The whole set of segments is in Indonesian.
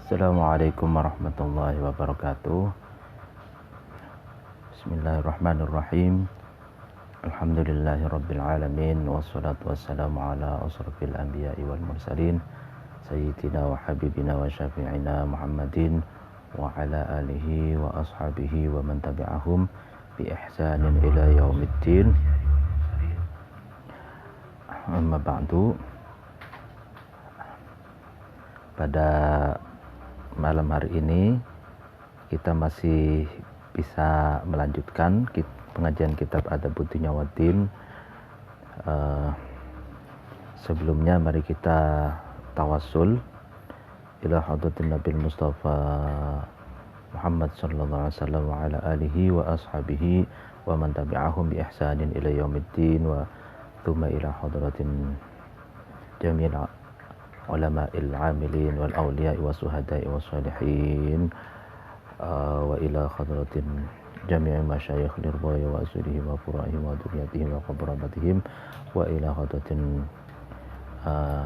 Assalamualaikum warahmatullahi wabarakatuh. Bismillahirrahmanirrahim. Alhamdulillahirabbil alamin wassalatu wassalamu ala asrofil anbiya'i wal mursalin sayyidina wa habibina wa syafi'ina Muhammadin wa ala alihi wa ashabihi wa man tabi'ahum bi ihsanin ila yaumiddin. Amma ba'du. Pada malam hari ini kita masih bisa melanjutkan pengajian kitab Adabud Dunya Waddin. Sebelumnya mari kita tawassul ila hadratin Nabil Mustafa Muhammad sallallahu alaihi wasallam wa ala alihi wa ashabihi wa man tabi'ahum bi ihsanin ila yaumiddin wa thumma ila hadratin jami'il ulama'il 'amilin wal awliya'i was suhada'i was salihin wa ila hadratin jami'i masyayikh lirwaya wa asudihim wa fura'ihim wa duriyatihim wa qabrabatihim wa ila hadratin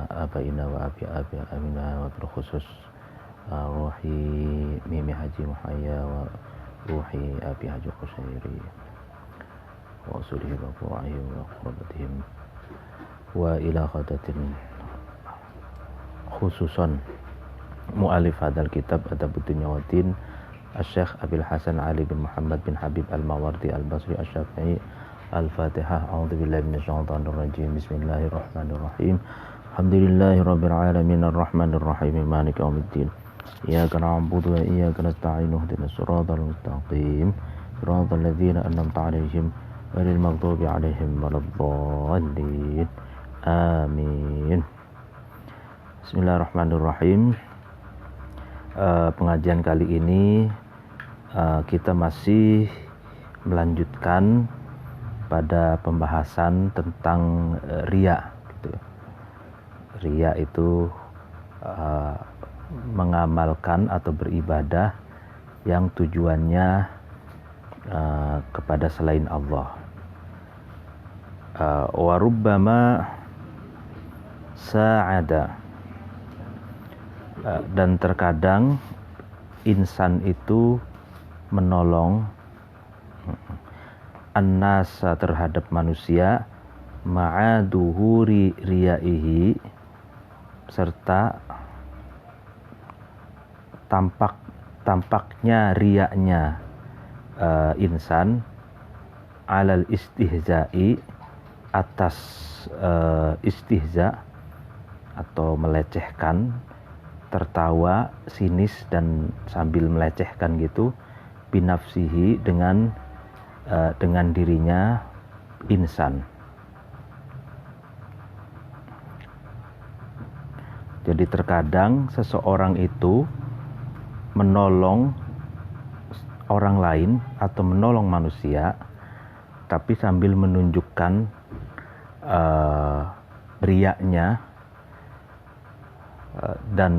abaina wa abi amina wa bil khusus ruhi Mimi Haji Muhayya wa ruhi abi Haji Qusairi wa asudihim wa fura'ihim wa qabrabatihim wa ila hadratin khususan mu'alif hadal kitab Adabud Dunya Waddin Asy-Syaikh Abil Hasan Ali bin Muhammad bin Habib Al-Mawardi Al-Basri Asy-Syafi'i. Al-Fatihah. A'udzubillahi minasyaitonir rajim. Bismillahirrahmanirrahim. Alhamdulillahirabbil alamin arrahmanir rahim maliki yaumiddin. Iyyaka na'budu wa iyyaka nasta'in ihdinas siratal mustaqim. Siratal ladzina an'amta 'alaihim ghairil maghdubi 'alaihim waladdallin. Amin. Bismillahirrahmanirrahim. Pengajian kali ini kita masih melanjutkan pada pembahasan tentang riya. Gitu. Riya itu mengamalkan atau beribadah yang tujuannya kepada selain Allah. Wa rubbama sa'ada. Dan terkadang insan itu menolong an-nasa terhadap manusia ma'aduhuri riyaihi serta tampaknya riyanya insan alal istihza'i atas istihza atau melecehkan, tertawa sinis dan sambil melecehkan gitu, binafsihi dengan dirinya insan. Jadi terkadang seseorang itu menolong orang lain atau menolong manusia tapi sambil menunjukkan riyanya dan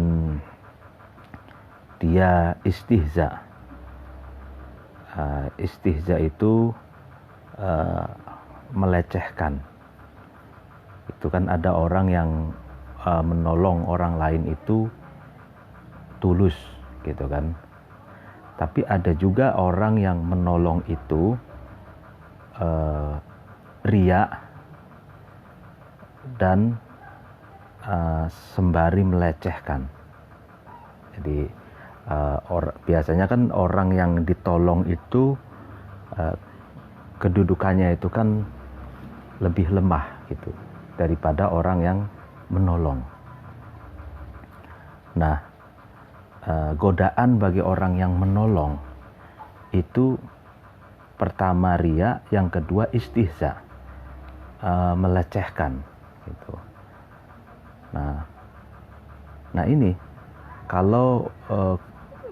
dia istihza. Istihza itu melecehkan. Itu kan ada orang yang menolong orang lain itu tulus gitu kan. Tapi ada juga orang yang menolong itu riya dan sembari melecehkan. Jadi biasanya kan orang yang ditolong itu kedudukannya itu kan lebih lemah gitu daripada orang yang menolong. Nah, godaan bagi orang yang menolong itu pertama riya, yang kedua istihza, melecehkan gitu. Nah ini kalau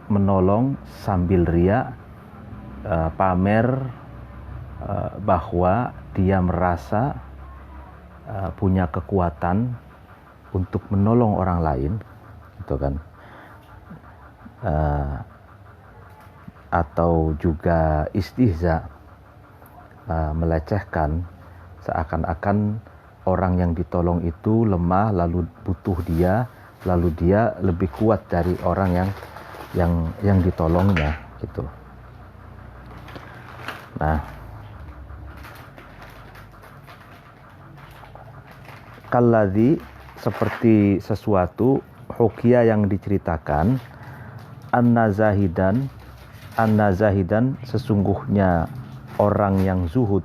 menolong sambil riya, pamer bahwa dia merasa punya kekuatan untuk menolong orang lain, gitu kan? Atau juga istihza, melecehkan, seakan-akan orang yang ditolong itu lemah lalu butuh dia lalu dia lebih kuat dari orang yang ditolongnya gitu. Nah, kalladzi seperti sesuatu hukia yang diceritakan anna zahidan sesungguhnya orang yang zuhud.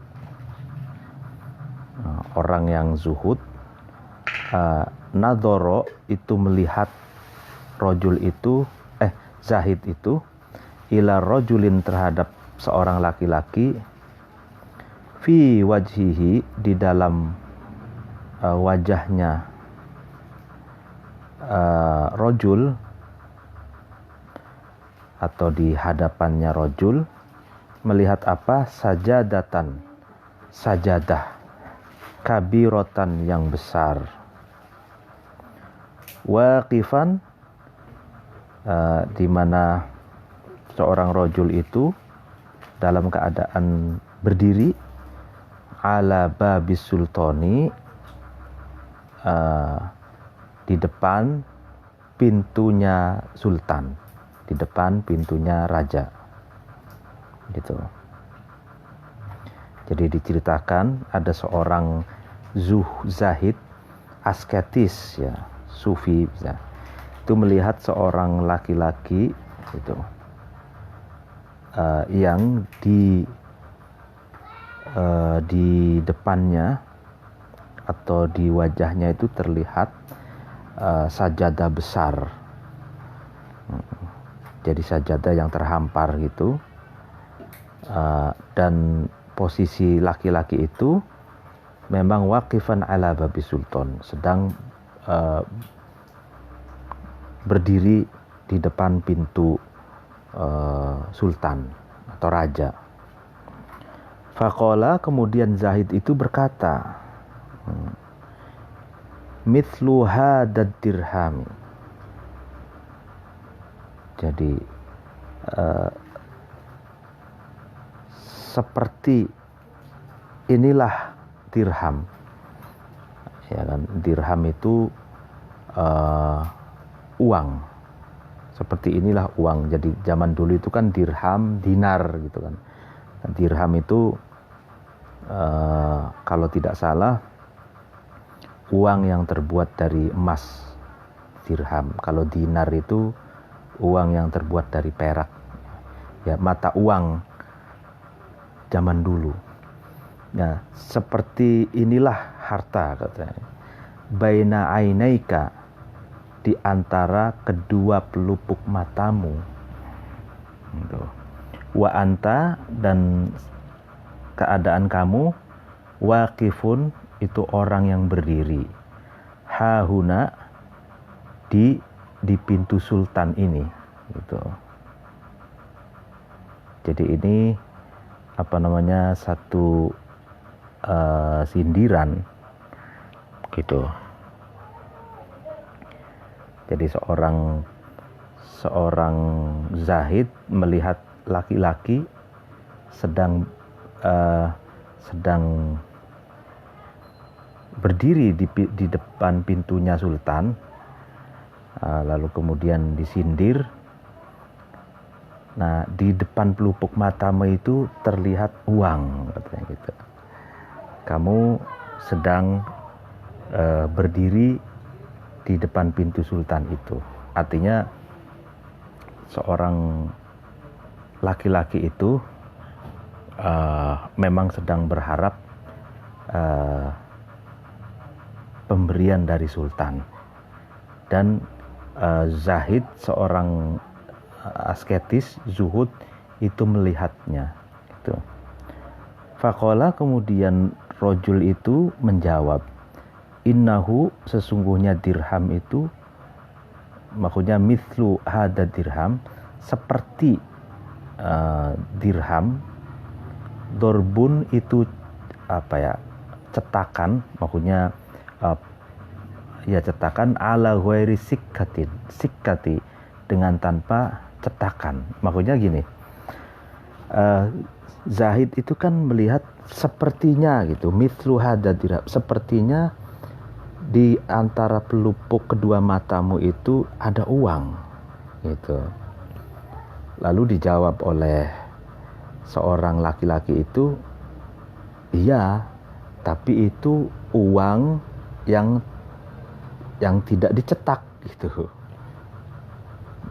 Orang yang zuhud nadhoro itu melihat rojul itu zahid itu ila rojulin terhadap seorang laki-laki fi wajhihi di dalam wajahnya rojul atau di hadapannya rojul melihat apa? Sajadah kabirotan yang besar, waqifan di mana seorang rojul itu dalam keadaan berdiri ala babis sultani di depan pintunya sultan, di depan pintunya raja gitu. Jadi diceritakan ada seorang zahid asketis ya, sufi ya, itu melihat seorang laki-laki itu yang di depannya atau di wajahnya itu terlihat sajadah besar. Jadi sajadah yang terhampar gitu, dan posisi laki-laki itu memang waqifan ala babi sultan, sedang berdiri di depan pintu sultan atau raja. Faqala kemudian Zahid itu berkata, mithlu hadad dirham. Jadi seperti inilah dirham, ya kan? Dirham itu uang. Seperti inilah uang. Jadi zaman dulu itu kan dirham, dinar gitu kan. Dirham itu kalau tidak salah uang yang terbuat dari emas, dirham. Kalau dinar itu uang yang terbuat dari perak, ya, mata uang zaman dulu. Nah, seperti inilah harta katanya. Baina ainaika, di antara kedua pelupuk matamu. Gitu. Wa anta, dan keadaan kamu waqifun, itu orang yang berdiri. Hahuna, di pintu sultan ini gitu. Jadi ini satu sindiran gitu. Jadi seorang zahid melihat laki-laki sedang berdiri di depan pintunya sultan, lalu kemudian disindir. Nah, di depan pelupuk matamu itu terlihat uang katanya gitu. Kamu sedang berdiri di depan pintu sultan itu. Artinya seorang laki-laki itu memang sedang berharap pemberian dari sultan, dan zahid, seorang asketis zuhud, itu melihatnya gitu. Faqala, kemudian rojul itu menjawab, innahu, sesungguhnya dirham itu, maksudnya mithlu hada dirham, seperti dirham. Dorbun itu cetakan, maksudnya cetakan ala ghairi sikkati, dengan tanpa cetakan. Maksudnya gini, Zahid itu kan melihat sepertinya gitu, mithlu hada dirham, sepertinya di antara pelupuk kedua matamu itu ada uang gitu. Lalu dijawab oleh seorang laki-laki itu, iya, tapi itu uang yang tidak dicetak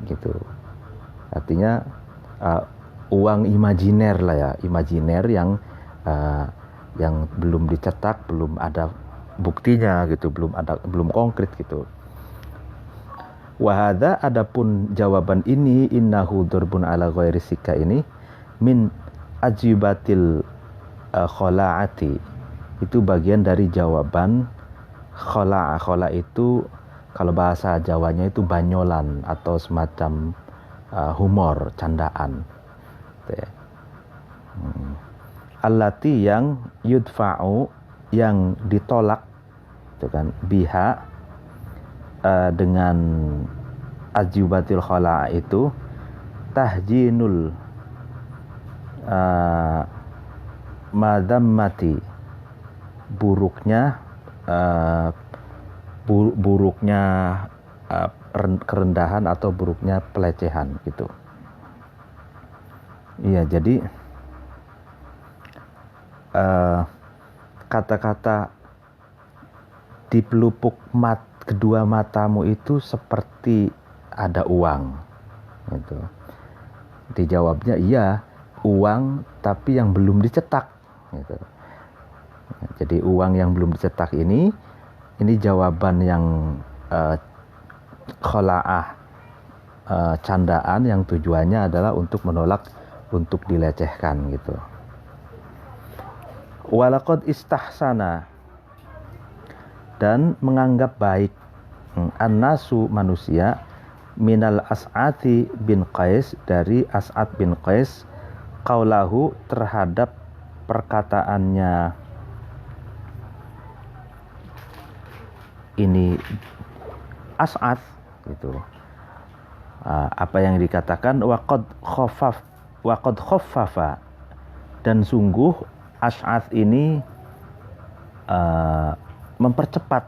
gitu. Artinya uang imajiner lah ya, imajiner yang belum dicetak, belum ada buktinya gitu, belum konkret gitu. Wahada, adapun jawaban ini, innahu durbun ala ghairi sika ini, min ajibatil khola'ati, itu bagian dari jawaban khola'. Khola' itu kalau bahasa Jawanya itu banyolan atau semacam humor, candaan. Allati, yang yudfa'u, yang ditolak itu kan, biha, dengan ajibatil khola' itu, tahjinul madammati, buruknya kerendahan atau buruknya pelecehan gitu. Iya, jadi kata-kata di pelupuk kedua matamu itu seperti ada uang gitu. Dijawabnya, iya, uang tapi yang belum dicetak gitu. Jadi uang yang belum dicetak ini jawaban yang khola'ah, candaan yang tujuannya adalah untuk menolak, untuk dilecehkan gitu. Walaqad istahsana, dan menganggap baik, an-nasu, manusia, minal As'ati bin Qais, dari As'ad bin Qais, qaulahu, terhadap perkataannya ini As'ad gitu. Apa yang dikatakan, waqad khaffafa, dan sungguh As'ad ini mempercepat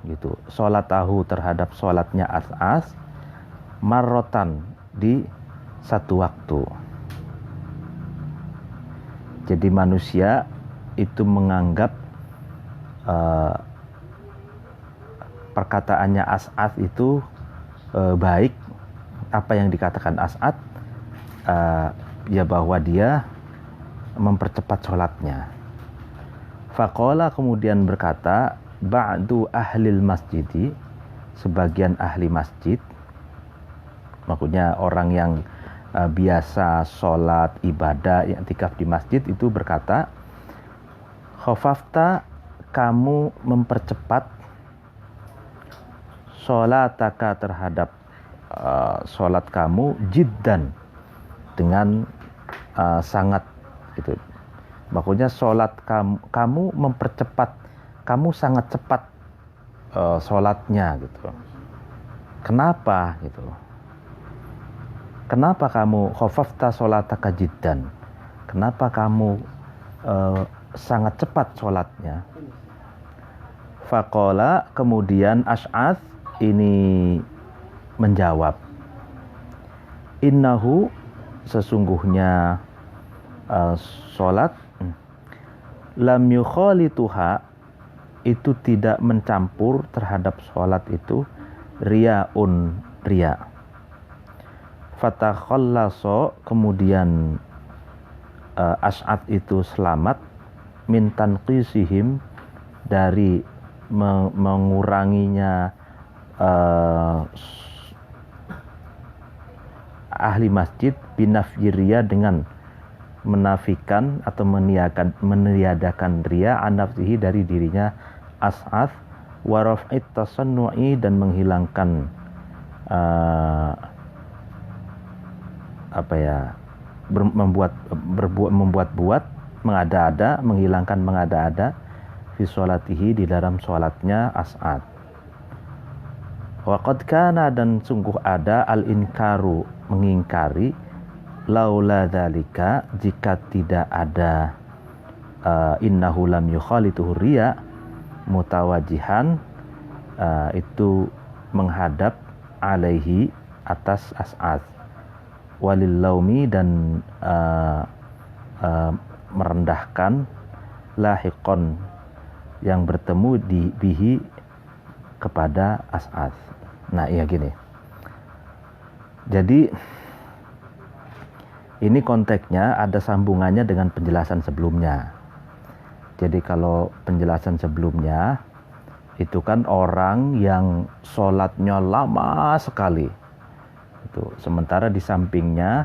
gitu, sholatahu, terhadap sholatnya As'ad, marrotan, di satu waktu. Jadi manusia itu menganggap perkataannya As'ad itu baik. Apa yang dikatakan As'ad, ya bahwa dia mempercepat sholatnya. Faqala, kemudian berkata, ba'du ahlil masjidi, sebagian ahli masjid, maksudnya orang yang biasa sholat, ibadah, i'tikaf di masjid, itu berkata, khafafta, kamu mempercepat sholataka, terhadap sholat kamu, jiddan, dengan sangat gitu. Maksudnya sholat kamu mempercepat, kamu sangat cepat sholatnya gitu. Kenapa gitu? Kenapa kamu khafafta sholataka jiddan? Kenapa kamu sangat cepat sholatnya? Faqala, kemudian As'ad ini menjawab, innahu, sesungguhnya sholat, lam yukhalituha, itu tidak mencampur terhadap sholat itu, riya'un, riya'. Fatakhallaso, kemudian As'ad itu selamat, min tanqisihim, dari menguranginya ahli masjid, binafyiriya, dengan menafikan atau meniadakan riya, an nafsihi, dari dirinya As'ad, wa raf'it tasannu'i, dan menghilangkan membuat-buat, mengada-ada, menghilangkan mengada-ada, fi sholatihi, di dalam sholatnya As'ad. Wa qad kana, dan sungguh ada, al-inkaru, mengingkari, laula dzalika, jika tidak ada innahu lam yukhalituhu riya, mutawajihan, itu menghadap alaihi atas As'ad, walil laumi dan merendahkan, lahiqon yang bertemu di bihi kepada As'ad. Nah iya gini, jadi ini konteksnya ada sambungannya dengan penjelasan sebelumnya. Jadi kalau penjelasan sebelumnya itu kan orang yang sholatnya lama sekali itu, sementara di sampingnya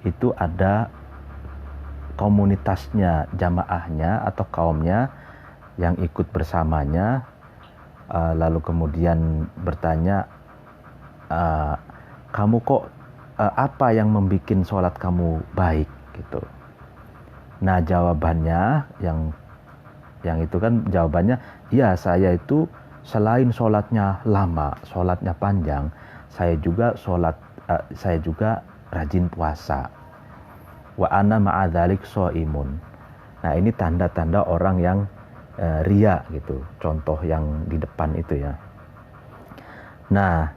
itu ada komunitasnya, jamaahnya atau kaumnya yang ikut bersamanya, lalu kemudian bertanya, kamu kok apa yang membuat sholat kamu baik gitu. Nah jawabannya yang itu kan jawabannya, ya saya itu selain sholatnya lama, sholatnya panjang, saya juga rajin puasa. Wa ana ma'adzalik shaimun. Nah ini tanda-tanda orang yang riya gitu, contoh yang di depan itu ya. Nah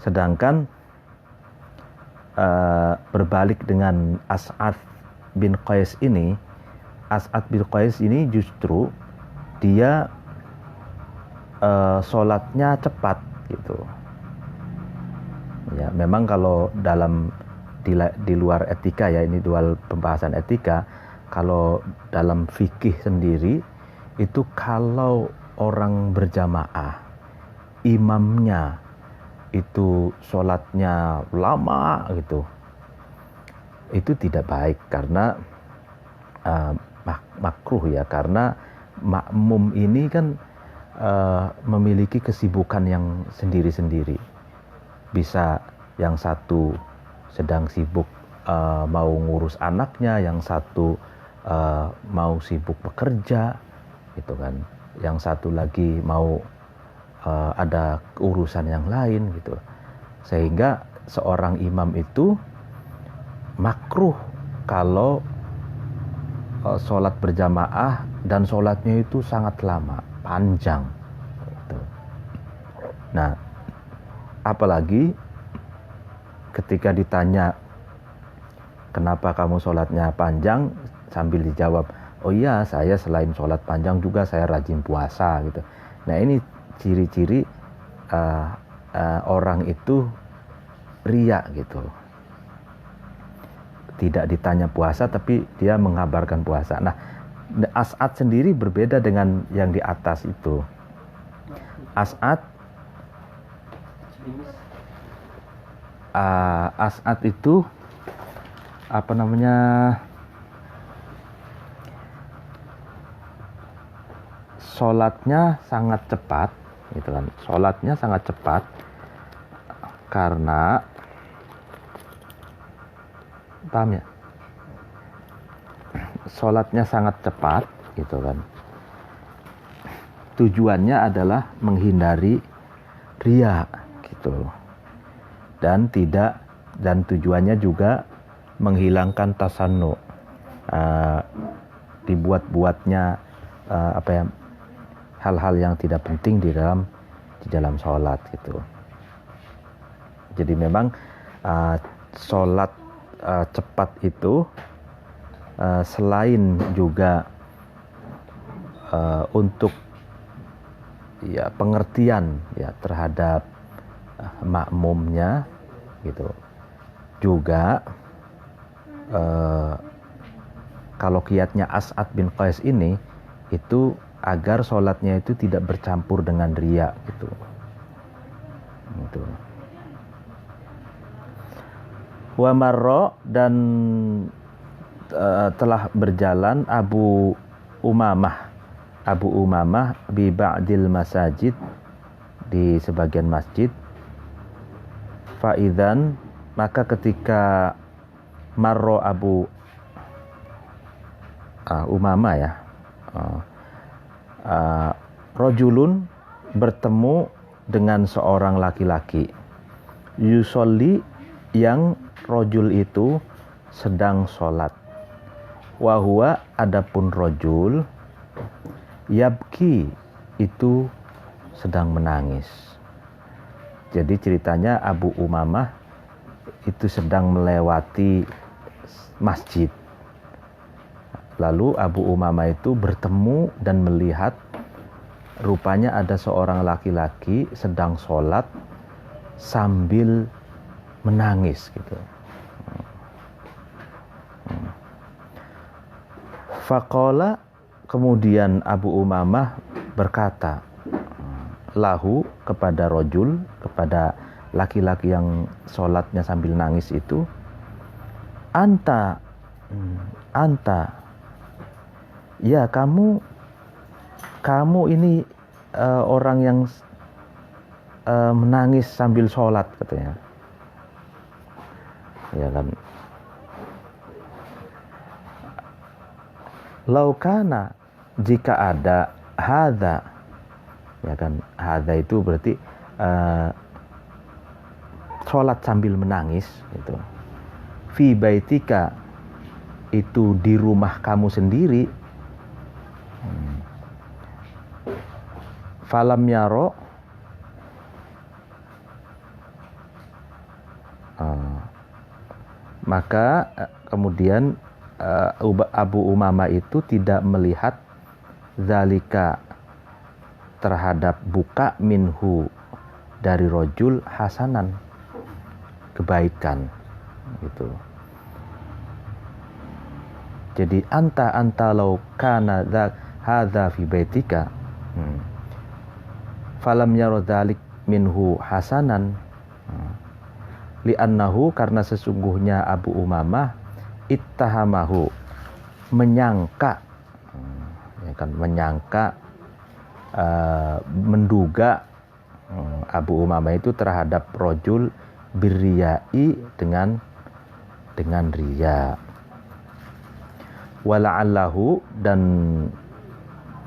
sedangkan berbalik dengan As'ad bin Qais ini, As'ad bin Qais ini justru dia sholatnya cepat gitu ya. Memang kalau dalam di luar etika ya, ini dual pembahasan etika, kalau dalam fikih sendiri itu kalau orang berjamaah imamnya itu sholatnya lama gitu, itu tidak baik karena makruh ya, karena makmum ini kan memiliki kesibukan yang sendiri-sendiri. Bisa yang satu sedang sibuk mau ngurus anaknya, yang satu mau sibuk bekerja gitu kan, yang satu lagi mau ada urusan yang lain gitu, sehingga seorang imam itu makruh kalau sholat berjamaah dan sholatnya itu sangat lama, panjang gitu. Nah apalagi ketika ditanya kenapa kamu sholatnya panjang, sambil dijawab, oh iya saya selain sholat panjang juga saya rajin puasa gitu. Nah ini ciri-ciri orang itu riya gitu. Tidak ditanya puasa tapi dia mengabarkan puasa. Nah As'ad sendiri berbeda dengan yang di atas itu. As'ad itu apa namanya, sholatnya sangat cepat gitu kan, sholatnya sangat cepat karena, paham ya, sholatnya sangat cepat gitu kan, tujuannya adalah menghindari riya gitu, dan tujuannya juga menghilangkan tasannu, dibuat-buatnya hal-hal yang tidak penting di dalam sholat gitu. Jadi memang sholat cepat itu selain juga untuk ya pengertian ya terhadap makmumnya gitu, juga kalau kiatnya As'ad bin Qais ini itu agar sholatnya itu tidak bercampur dengan riya gitu. Wa marra, dan telah berjalan Abu Umamah bi ba'dil masajid, di sebagian masjid. Fa'idzan, maka ketika marra Abu Umamah ya, rojulun, bertemu dengan seorang laki-laki, yusolli, yang rojul itu sedang sholat, wahua, adapun rojul, yabki, itu sedang menangis. Jadi ceritanya Abu Umamah itu sedang melewati masjid. Lalu Abu Umamah itu bertemu dan melihat rupanya ada seorang laki-laki sedang sholat sambil menangis gitu. Faqala, kemudian Abu Umamah berkata lahu, kepada rojul, kepada laki-laki yang sholatnya sambil nangis itu, anta, ya kamu ini orang yang menangis sambil sholat, katanya. Ya kan. Laukana, jika ada hadza, ya kan, hadza itu berarti sholat sambil menangis gitu. Fi baitika, itu di rumah kamu sendiri. Falam yaro, maka kemudian Abu Umamah itu tidak melihat zalika, terhadap buka minhu, dari rojul, hasanan, kebaikan gitu. Jadi anta law kana hadza fi baitika, falam yaro dzalik minhu hasanan, li'annahu, karena sesungguhnya Abu Umamah ittahamahu, menyangka, ya kan, menyangka, menduga Abu Umamah itu terhadap rojul birriyai, dengan riya. Wala'allahu, dan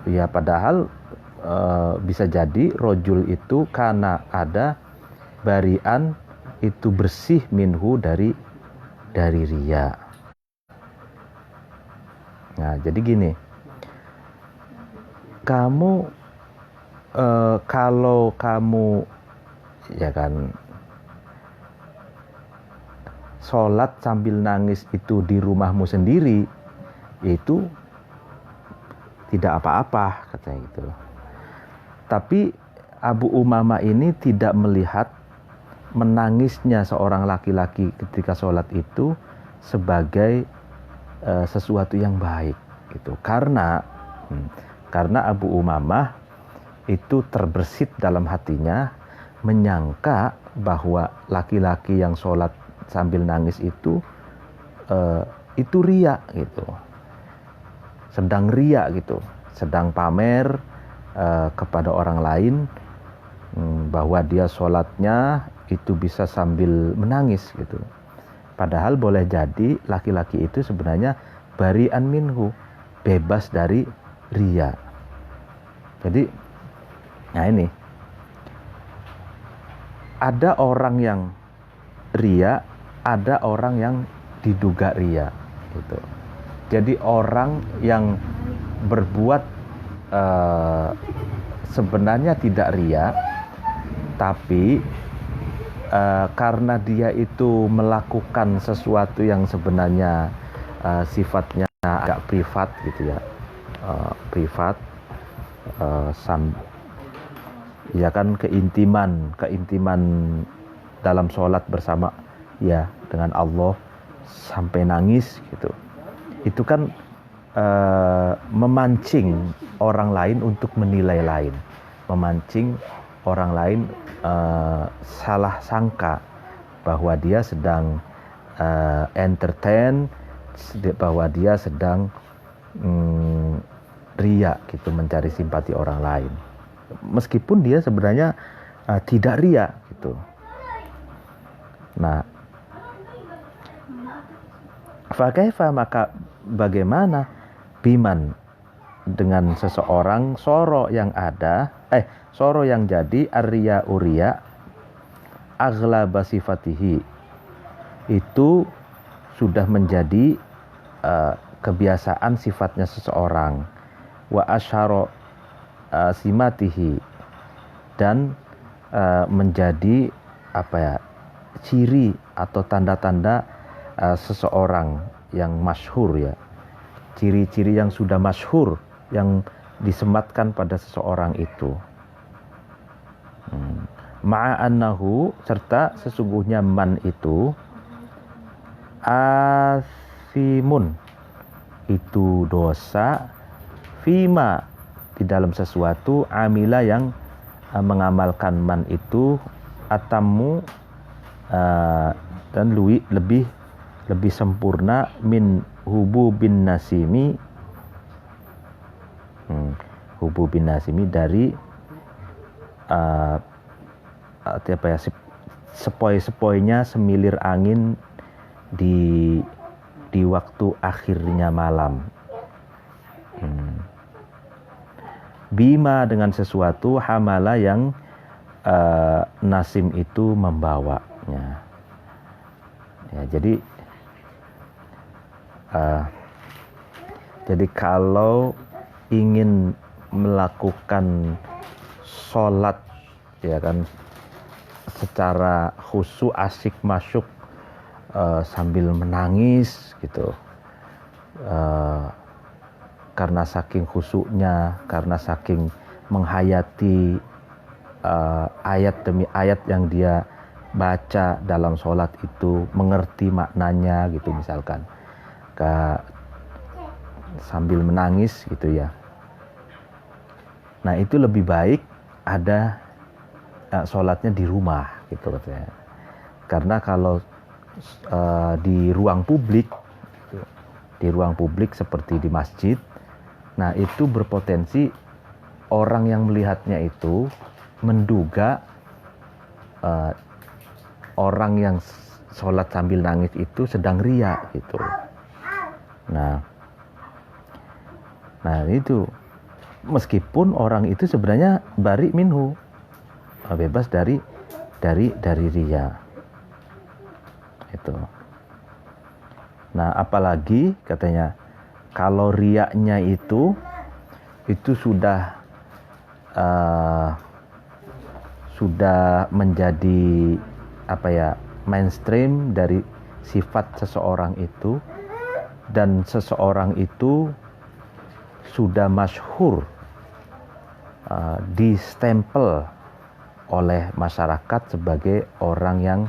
ya padahal bisa jadi rojul itu karena ada barian, itu bersih, minhu, dari riya. Nah, jadi gini, kamu kalau kamu, ya kan, sholat sambil nangis itu di rumahmu sendiri, itu tidak apa-apa, katanya gitu. Tapi Abu Umamah ini tidak melihat menangisnya seorang laki-laki ketika sholat itu sebagai sesuatu yang baik gitu. Karena Abu Umamah itu terbersit dalam hatinya, menyangka bahwa laki-laki yang sholat sambil nangis itu riya gitu, sedang riya gitu, sedang pamer kepada orang lain bahwa dia sholatnya itu bisa sambil menangis gitu. Padahal boleh jadi laki-laki itu sebenarnya bari'an minhu, bebas dari riya. Jadi, nah ini, ada orang yang riya, ada orang yang diduga riya gitu. Jadi orang yang berbuat sebenarnya tidak riya, tapi karena dia itu melakukan sesuatu yang sebenarnya sifatnya agak privat gitu ya, privat, ya kan, keintiman dalam sholat bersama ya dengan Allah sampai nangis gitu. Itu kan memancing orang lain untuk menilai lain, memancing orang lain salah sangka bahwa dia sedang entertain, bahwa dia sedang riya gitu, mencari simpati orang lain, meskipun dia sebenarnya tidak riya gitu. Nah, fakaifa, maka bagaimana, biman, dengan seseorang, soro yang jadi arya uriya aghlaba sifatihi, itu sudah menjadi kebiasaan sifatnya seseorang, wa asyara simatihi, dan menjadi ciri atau tanda-tanda seseorang yang masyhur ya, ciri-ciri yang sudah masyhur yang disematkan pada seseorang itu. Ma'annahu, serta sesungguhnya man itu asimun, itu dosa, fima, di dalam sesuatu, amila, yang mengamalkan man itu, atamu, dan lebih sempurna, min hububin nasimi, hububin nasimi, dari sepoi-sepoinya semilir angin di waktu akhirnya malam. Bima, dengan sesuatu, hamala, yang nasim itu membawanya. Ya, jadi kalau ingin melakukan sholat ya kan secara khusyuk, asyik masyuk, sambil menangis gitu, karena saking khusyuknya, karena saking menghayati ayat demi ayat yang dia baca dalam sholat itu, mengerti maknanya gitu misalkan, sambil menangis gitu ya. Nah itu lebih baik ada sholatnya di rumah gitu katanya. Karena kalau di ruang publik seperti di masjid, nah itu berpotensi orang yang melihatnya itu menduga orang yang sholat sambil nangis itu sedang riya gitu. Nah itu meskipun orang itu sebenarnya bari minhu, bebas dari riya itu. Nah apalagi katanya kalau riyanya itu sudah menjadi mainstream dari sifat seseorang itu, dan seseorang itu sudah masyhur distempel oleh masyarakat sebagai orang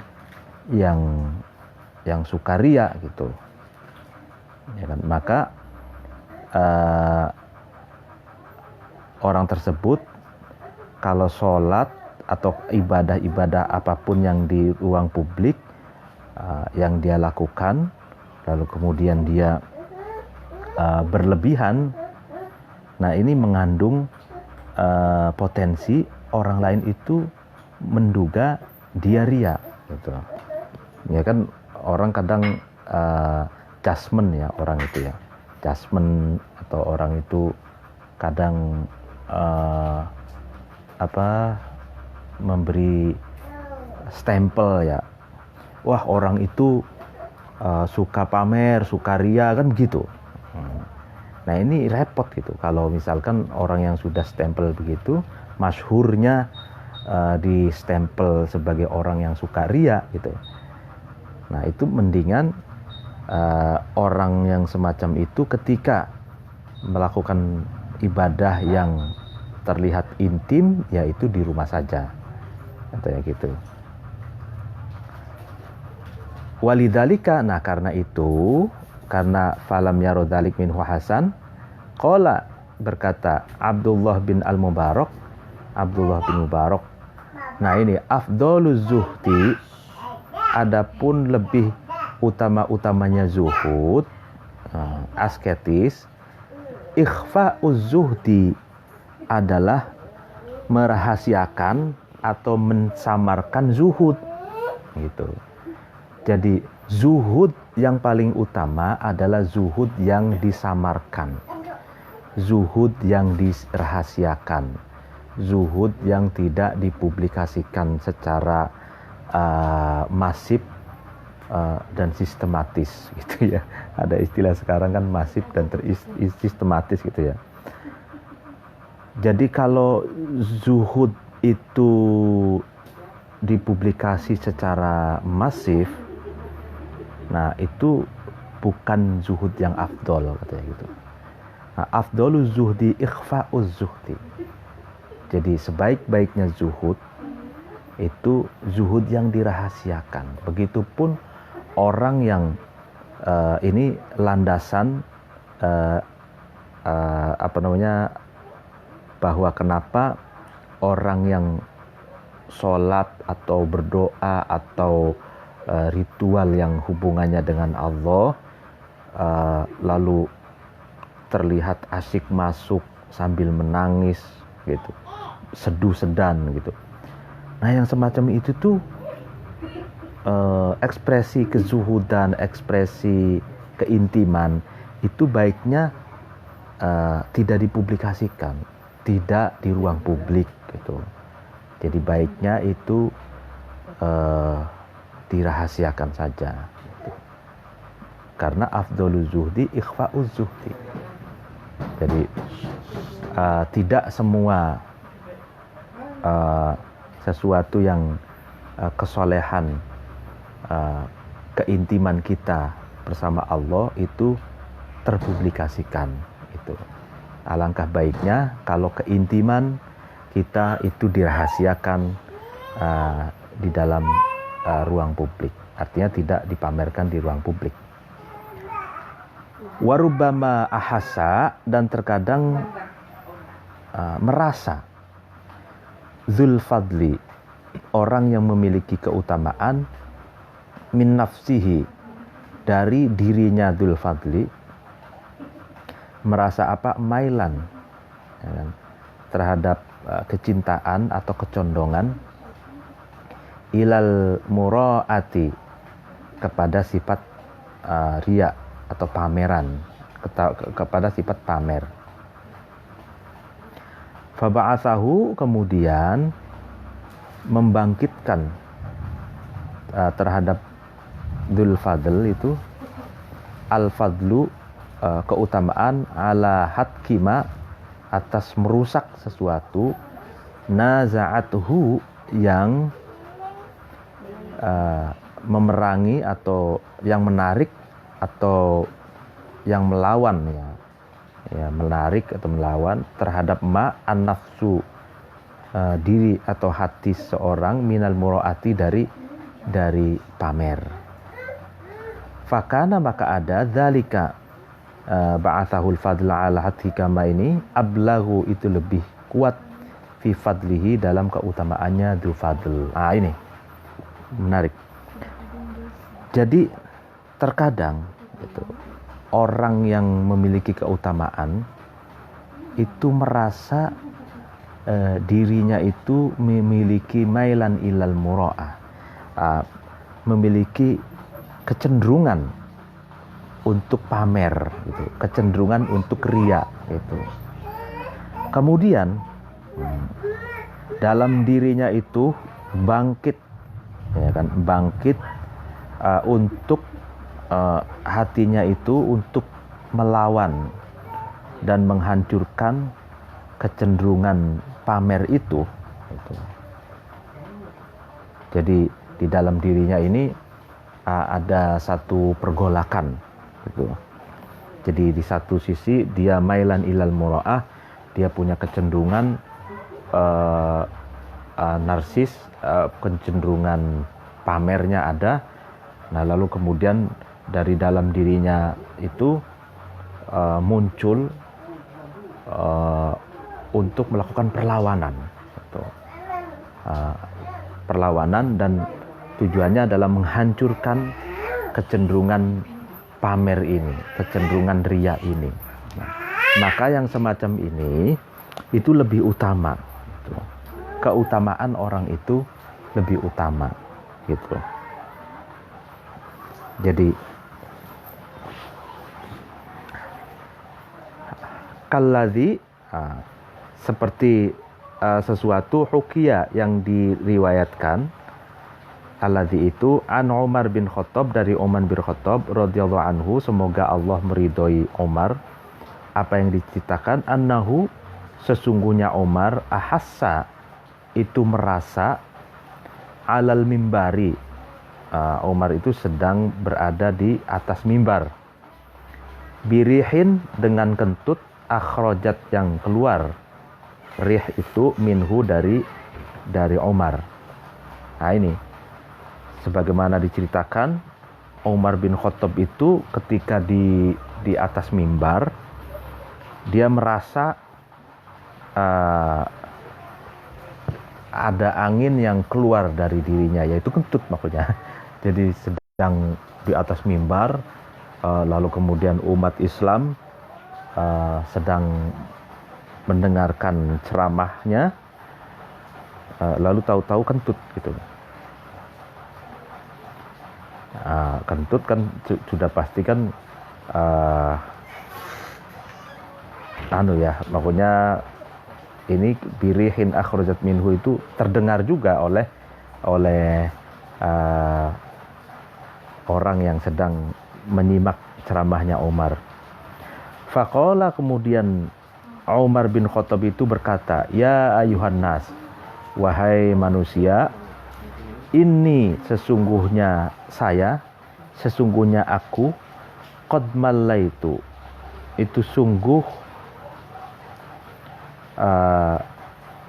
yang sukaria gitu ya kan, maka orang tersebut kalau sholat atau ibadah-ibadah apapun yang di ruang publik yang dia lakukan, lalu kemudian dia berlebihan, nah ini mengandung potensi orang lain itu menduga dia riya gitu. Ya kan orang kadang judgment ya, orang itu ya judgment, atau orang itu kadang memberi stempel ya, wah orang itu suka pamer, suka riya kan begitu. Nah ini repot gitu kalau misalkan orang yang sudah stempel begitu, masyhurnya di stempel sebagai orang yang suka riya gitu. Nah itu mendingan orang yang semacam itu ketika melakukan ibadah yang terlihat intim, yaitu di rumah saja, katanya gitu. Walidzalika, nah karena itu, karena falam yaro dzalik minhu hasan, qala, berkata Abdullah bin Mubarak, nah ini afdoluz zuhdi, adapun lebih utama-utamanya zuhud, asketis, ikhfa'uz zuhdi adalah merahasiakan atau mensamarkan zuhud gitu. Jadi zuhud yang paling utama adalah zuhud yang disamarkan, zuhud yang dirahasiakan, zuhud yang tidak dipublikasikan secara masif dan sistematis gitu ya. Ada istilah sekarang kan masif dan sistematis gitu ya. Jadi kalau zuhud itu dipublikasi secara masif, nah itu bukan zuhud yang afdol, katanya gitu. Nah, afdoluz zuhdi ikhfa'uz zuhdi. Jadi sebaik-baiknya zuhud itu zuhud yang dirahasiakan. Begitupun orang yang ini landasan bahwa kenapa orang yang sholat atau berdoa atau ritual yang hubungannya dengan Allah lalu terlihat asyik masuk sambil menangis gitu, seduh sedan gitu. Nah yang semacam itu tuh ekspresi kezuhudan, ekspresi keintiman itu baiknya tidak dipublikasikan, tidak di ruang publik gitu. Jadi baiknya itu dirahasiakan saja gitu. Karena afdoluz zuhdi ikhfa'uz zuhdi. Jadi tidak semua sesuatu yang kesolehan, keintiman kita bersama Allah itu terpublikasikan itu. Alangkah baiknya kalau keintiman kita itu dirahasiakan di dalam ruang publik, artinya tidak dipamerkan di ruang publik. Warubama ahasa, dan terkadang merasa zulfadli, orang yang memiliki keutamaan, min nafsihi, dari dirinya zulfadli, merasa apa? Mailan, ya kan? Terhadap kecintaan atau kecondongan ilal muraati, kepada sifat riya atau pameran, kepada sifat pamer. Faba'athahu, kemudian membangkitkan terhadap Dzul Fadl itu al-fadlu, keutamaan, ala hatkima, atas merusak sesuatu, naza'atuhu, yang memerangi atau yang menarik atau yang melawan, ya menarik atau melawan terhadap an-nafsu, diri atau hati seorang, minal muraati, dari pamer. Fakana, maka ada dzalika, ba'athahul fadla ala hatkama ini, ablahu, itu lebih kuat, fi fadlihi, dalam keutamaannya dzul fadl. Ini menarik. Jadi terkadang gitu, orang yang memiliki keutamaan itu merasa dirinya itu memiliki mailan ilal mura'ah, memiliki kecenderungan untuk pamer gitu, kecenderungan untuk riya gitu. Kemudian dalam dirinya itu bangkit, ya kan, bangkit untuk hatinya itu untuk melawan dan menghancurkan kecenderungan pamer itu. Jadi di dalam dirinya ini ada satu pergolakan gitu. Jadi di satu sisi dia mailan ilal mura'ah, dia punya kecenderungan narsis, kecenderungan pamernya ada. Nah lalu kemudian dari dalam dirinya itu muncul untuk melakukan perlawanan gitu. Perlawanan, dan tujuannya adalah menghancurkan kecenderungan pamer ini, kecenderungan riya ini. Nah, maka yang semacam ini itu lebih utama gitu. Keutamaan orang itu lebih utama gitu. Jadi kalladzi, seperti sesuatu hukiya yang diriwayatkan, alladzi itu an Umar bin Khattab, dari Umar bin Khattab radhiyallahu anhu, semoga Allah meridhoi Umar. Apa yang diceritakan, annahu, sesungguhnya Umar, ahassa, itu merasa alal mimbari, Umar itu sedang berada di atas mimbar, birihin dengan kentut, akhrajat yang keluar, rih itu minhu dari Umar. Nah ini sebagaimana diceritakan, Umar bin Khattab itu ketika di atas mimbar, dia merasa ada angin yang keluar dari dirinya, yaitu kentut maksudnya. Jadi sedang di atas mimbar, lalu kemudian umat Islam sedang mendengarkan ceramahnya, lalu tahu-tahu kentut gitu. Kentut kan sudah pasti kan maksudnya ini birihin akhrajat minhu itu terdengar juga oleh orang yang sedang menyimak ceramahnya Umar. Faqala, kemudian Umar bin Khattab itu berkata, ya ayuhan nas, wahai manusia, ini sesungguhnya aku, qad mallaitu, itu sungguh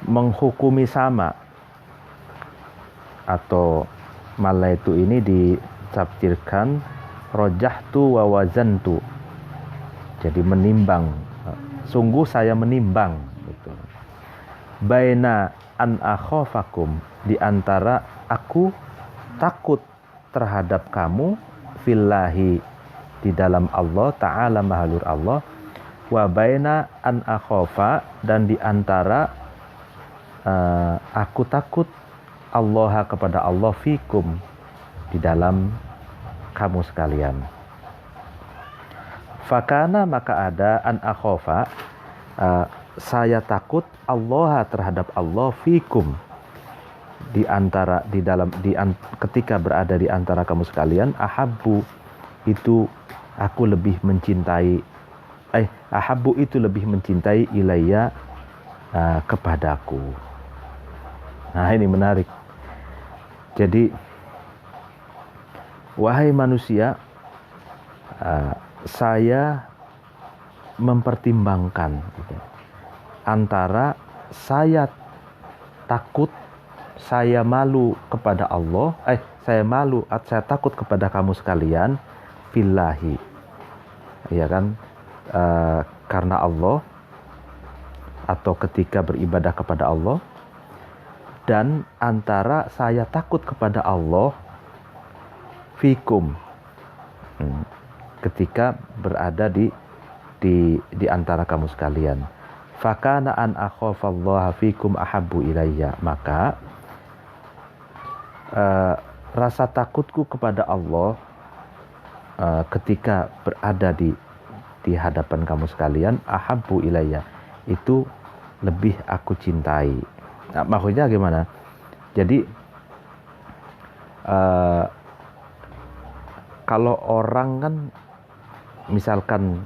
menghukumi sama, atau mallaitu ini ditafsirkan rajahtu wa wazantu, jadi menimbang, sungguh saya menimbang gitu. Baina an akhafakum, di antara aku takut terhadap kamu, fillahi, di dalam Allah Ta'ala, mahalur Allah, wa baina an akhafa, dan di antara aku takut Allah, kepada Allah, fikum, di dalam kamu sekalian. Fakana, maka ada, an akhafa, saya takut Allah, terhadap Allah, fikum, ketika berada di antara kamu sekalian, ahabbu, itu aku lebih mencintai, ahabbu itu lebih mencintai, ilayya, kepadaku. Nah ini menarik. Jadi wahai manusia, saya mempertimbangkan gitu, antara saya takut, saya malu kepada Allah, saya takut kepada kamu sekalian, fillahi, ya kan, karena Allah, atau ketika beribadah kepada Allah, dan antara saya takut kepada Allah, fikum, ketika berada di antara kamu sekalian. Fakana an akhafallaha fikum ahabbu ilayya, maka rasa takutku kepada Allah ketika berada di hadapan kamu sekalian, ahabbu ilayya, itu lebih aku cintai. Nah, maksudnya gimana? Jadi kalau orang kan misalkan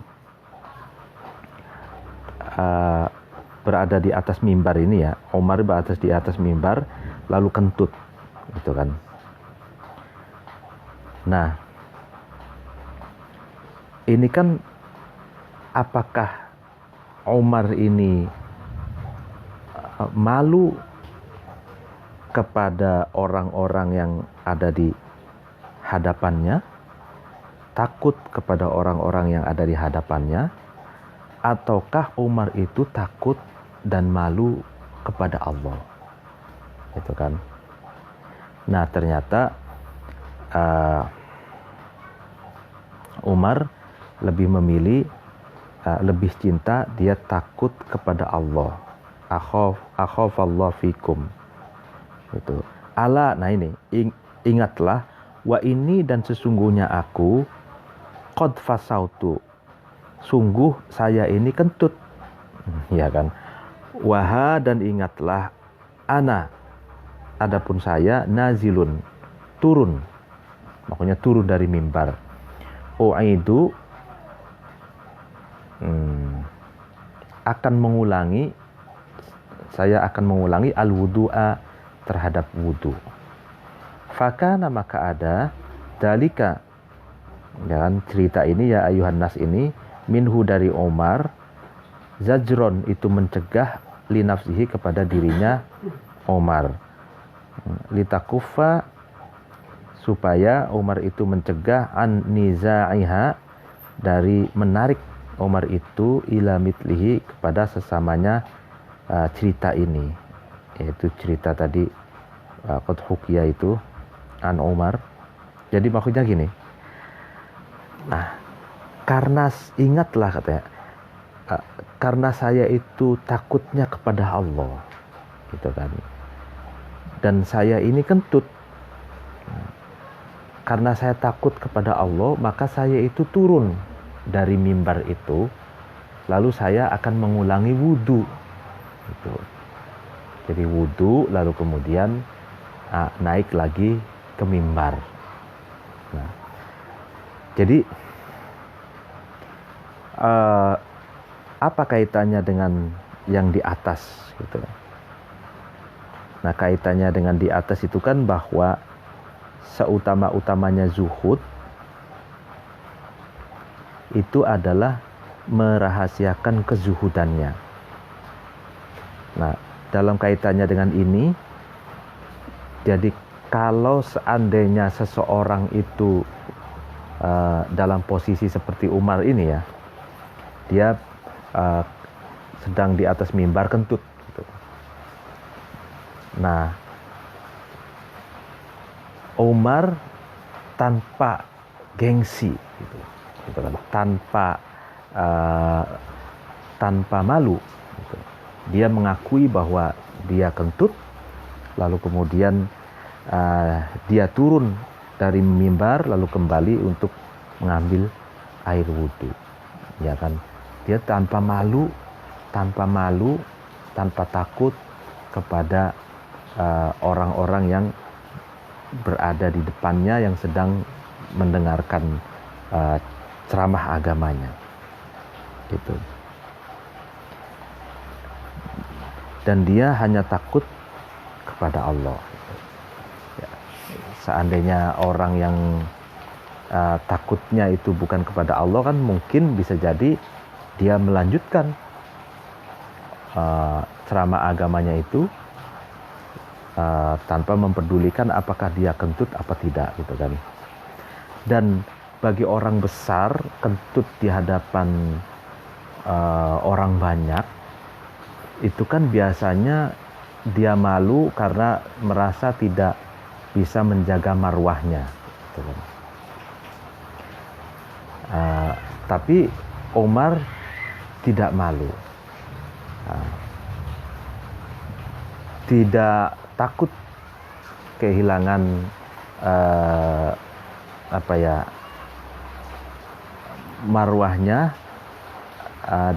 berada di atas mimbar ini ya, Umar berada di atas mimbar lalu kentut gitu kan. Nah, ini kan apakah Umar ini malu kepada orang-orang yang ada di hadapannya, takut kepada orang-orang yang ada di hadapannya, ataukah Umar itu takut dan malu kepada Allah, itu kan. Nah ternyata Umar lebih memilih, lebih cinta, dia takut kepada Allah. Akhafallahu fikum, itu. Ala, nah ini, ingatlah, wa ini, dan sesungguhnya aku, qad fasautu, sungguh saya ini kentut, ya kan. Waha, dan ingatlah, ana, adapun saya, nazilun, turun, makanya turun dari mimbar. U'idu, akan mengulangi saya akan mengulangi al-wudu'a terhadap wudu. Fakana, maka ada dalika, dan cerita ini ya ayuhan nas ini, minhu dari Umar, zajron itu mencegah li nafsihi kepada dirinya Umar, litakufa supaya Umar itu mencegah an nizaiha dari menarik Umar itu ila mitlihi kepada sesamanya cerita ini, yaitu cerita tadi qad hukiya itu an Umar. Jadi maksudnya gini, nah karena ingatlah katanya, karena saya itu takutnya kepada Allah gitu kan, dan saya ini kentut. Karena saya takut kepada Allah, maka saya itu turun dari mimbar itu, lalu saya akan mengulangi wudu gitu. Jadi wudu, lalu kemudian naik lagi ke mimbar. Nah, jadi apa kaitannya dengan yang di atas gitu? Nah, kaitannya dengan di atas itu kan bahwa seutama-utamanya zuhud itu adalah merahasiakan kezuhudannya. Nah, dalam kaitannya dengan ini, jadi kalau seandainya seseorang itu dalam posisi seperti Umar ini ya, dia sedang di atas mimbar kentut gitu. Nah, Umar tanpa gengsi gitu kan, tanpa malu gitu. Dia mengakui bahwa dia kentut, lalu kemudian dia turun dari mimbar lalu kembali untuk mengambil air wudhu, ya kan? Dia tanpa malu, tanpa takut kepada orang-orang yang berada di depannya yang sedang mendengarkan ceramah agamanya, gitu. Dan dia hanya takut kepada Allah. Ya, seandainya orang yang takutnya itu bukan kepada Allah, kan mungkin bisa jadi dia melanjutkan ceramah agamanya itu tanpa memperdulikan apakah dia kentut apa tidak gitu kan. Dan bagi orang besar, kentut di hadapan orang banyak itu kan biasanya dia malu karena merasa tidak bisa menjaga marwahnya gitu kan. Tapi Umar tidak malu, tidak takut kehilangan marwahnya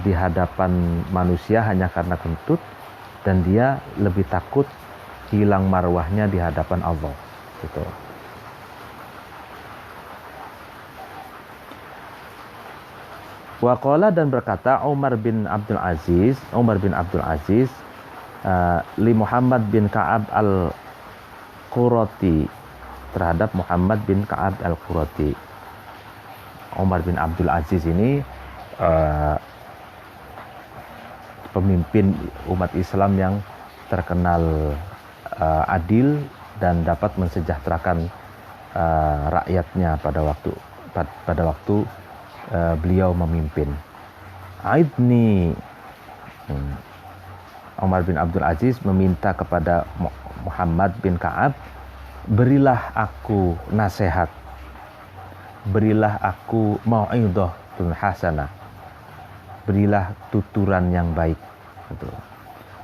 di hadapan manusia hanya karena kentut, dan dia lebih takut hilang marwahnya di hadapan Allah gitu. Waqala, dan berkata Umar bin Abdul Aziz li Muhammad bin Ka'ab al-Qurati, terhadap Muhammad bin Ka'ab al-Qurati. Umar bin Abdul Aziz ini pemimpin umat Islam yang terkenal adil dan dapat mensejahterakan rakyatnya pada waktu beliau memimpin. Aidni, Umar bin Abdul Aziz meminta kepada Muhammad bin Ka'ab, berilah aku nasihat, berilah aku mau'idhatun hasanah, berilah tuturan yang baik.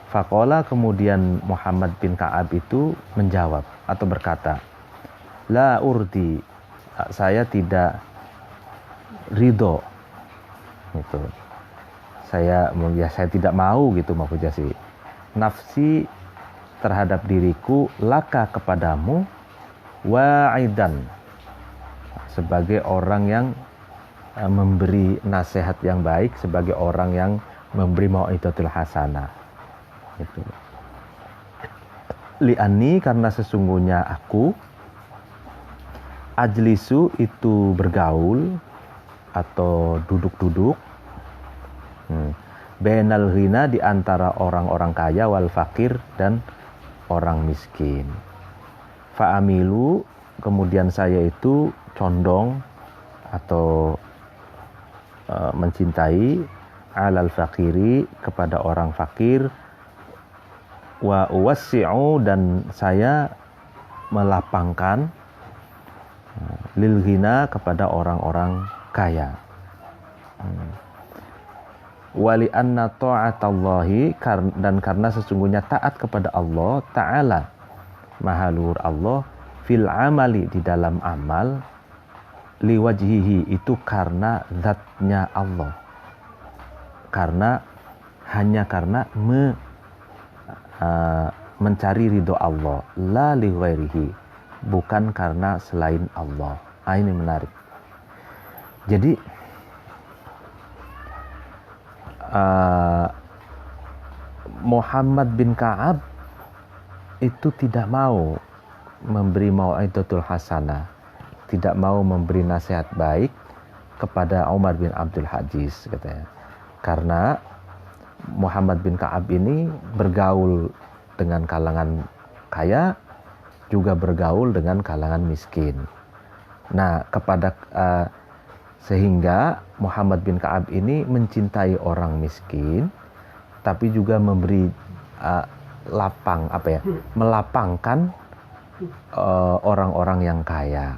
Faqala, kemudian Muhammad bin Ka'ab itu menjawab atau berkata, la urdi, saya tidak ridho gitu. Saya tidak mau gitu, maksudnya sih, nafsi terhadap diriku laka kepadamu wa'idan, sebagai orang yang memberi nasihat yang baik, sebagai orang yang memberi mau'idatul hasanah. Itu. Li'ani karena sesungguhnya aku, ajlisu itu bergaul atau duduk-duduk, bainal ghina di antara orang-orang kaya wal fakir dan orang miskin. Fa'amilu kemudian saya itu condong atau mencintai alal fakiri kepada orang fakir, wa uwassi'u dan saya melapangkan lil ghina kepada orang-orang kaya. Wali anna ta'atallahi dan karena sesungguhnya taat kepada Allah Ta'ala Maha Luhur Allah fil amali di dalam amal liwajhihi itu karena zatnya Allah, hanya karena mencari ridho Allah, la li ghairihi, bukan karena selain Allah. Ini menarik. Jadi Muhammad bin Ka'ab itu tidak mau memberi mau'idatul hasanah, tidak mau memberi nasihat baik kepada Umar bin Abdul Aziz, katanya. Karena Muhammad bin Ka'ab ini bergaul dengan kalangan kaya, juga bergaul dengan kalangan miskin. Nah, sehingga Muhammad bin Ka'ab ini mencintai orang miskin, tapi juga memberi melapangkan orang-orang yang kaya.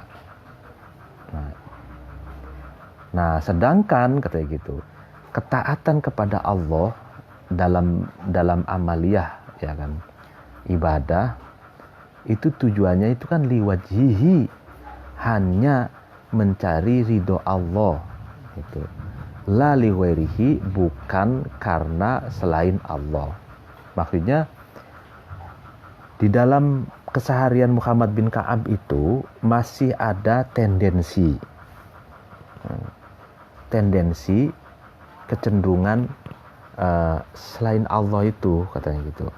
Nah, sedangkan katanya gitu, ketaatan kepada Allah dalam amaliyah, ya kan, ibadah itu tujuannya itu kan liwajhihi, hanya mencari ridho Allah itu, la li ghairihi, bukan karena selain Allah. Maksudnya di dalam keseharian Muhammad bin Ka'ab itu masih ada tendensi kecenderungan selain Allah itu, katanya gitu.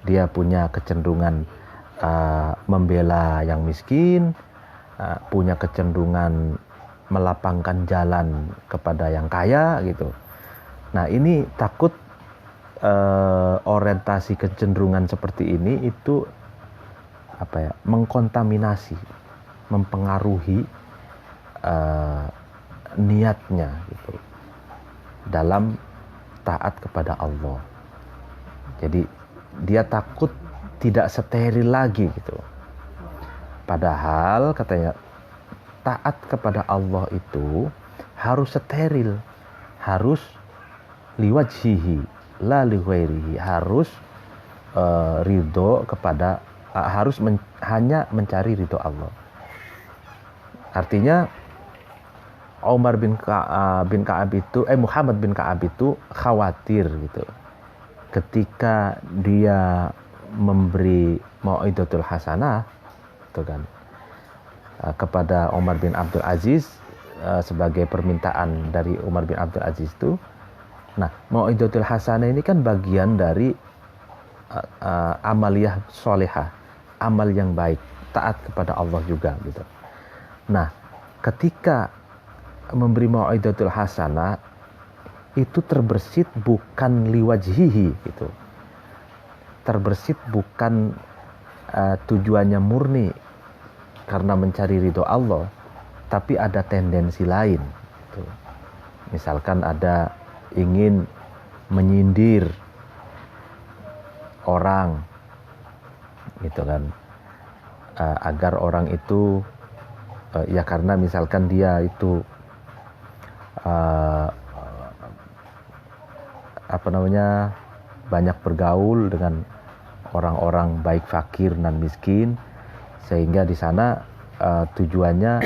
Dia punya kecenderungan membela yang miskin, punya kecenderungan melapangkan jalan kepada yang kaya gitu. Nah, ini takut orientasi kecenderungan seperti ini itu mengkontaminasi, mempengaruhi niatnya gitu dalam taat kepada Allah. Jadi dia takut tidak steril lagi gitu. Padahal katanya taat kepada Allah itu harus steril, harus liwajhihi, la li ghairihi, harus ridho kepada hanya mencari ridho Allah. Artinya Muhammad bin Ka'ab itu khawatir gitu ketika dia memberi mau'idatul hasanah itu kan kepada Umar bin Abdul Aziz sebagai permintaan dari Umar bin Abdul Aziz itu. Nah, mau'idatul hasanah ini kan bagian dari amaliyah sholihah, amal yang baik, taat kepada Allah juga gitu. Nah, ketika memberi mau'idatul hasanah itu terbersit bukan liwajhihi gitu. Terbersit bukan tujuannya murni karena mencari ridho Allah, tapi ada tendensi lain gitu. Misalkan ada ingin menyindir orang gitu kan, agar orang itu ya karena misalkan dia itu banyak bergaul dengan orang-orang baik fakir dan miskin, sehingga di sana tujuannya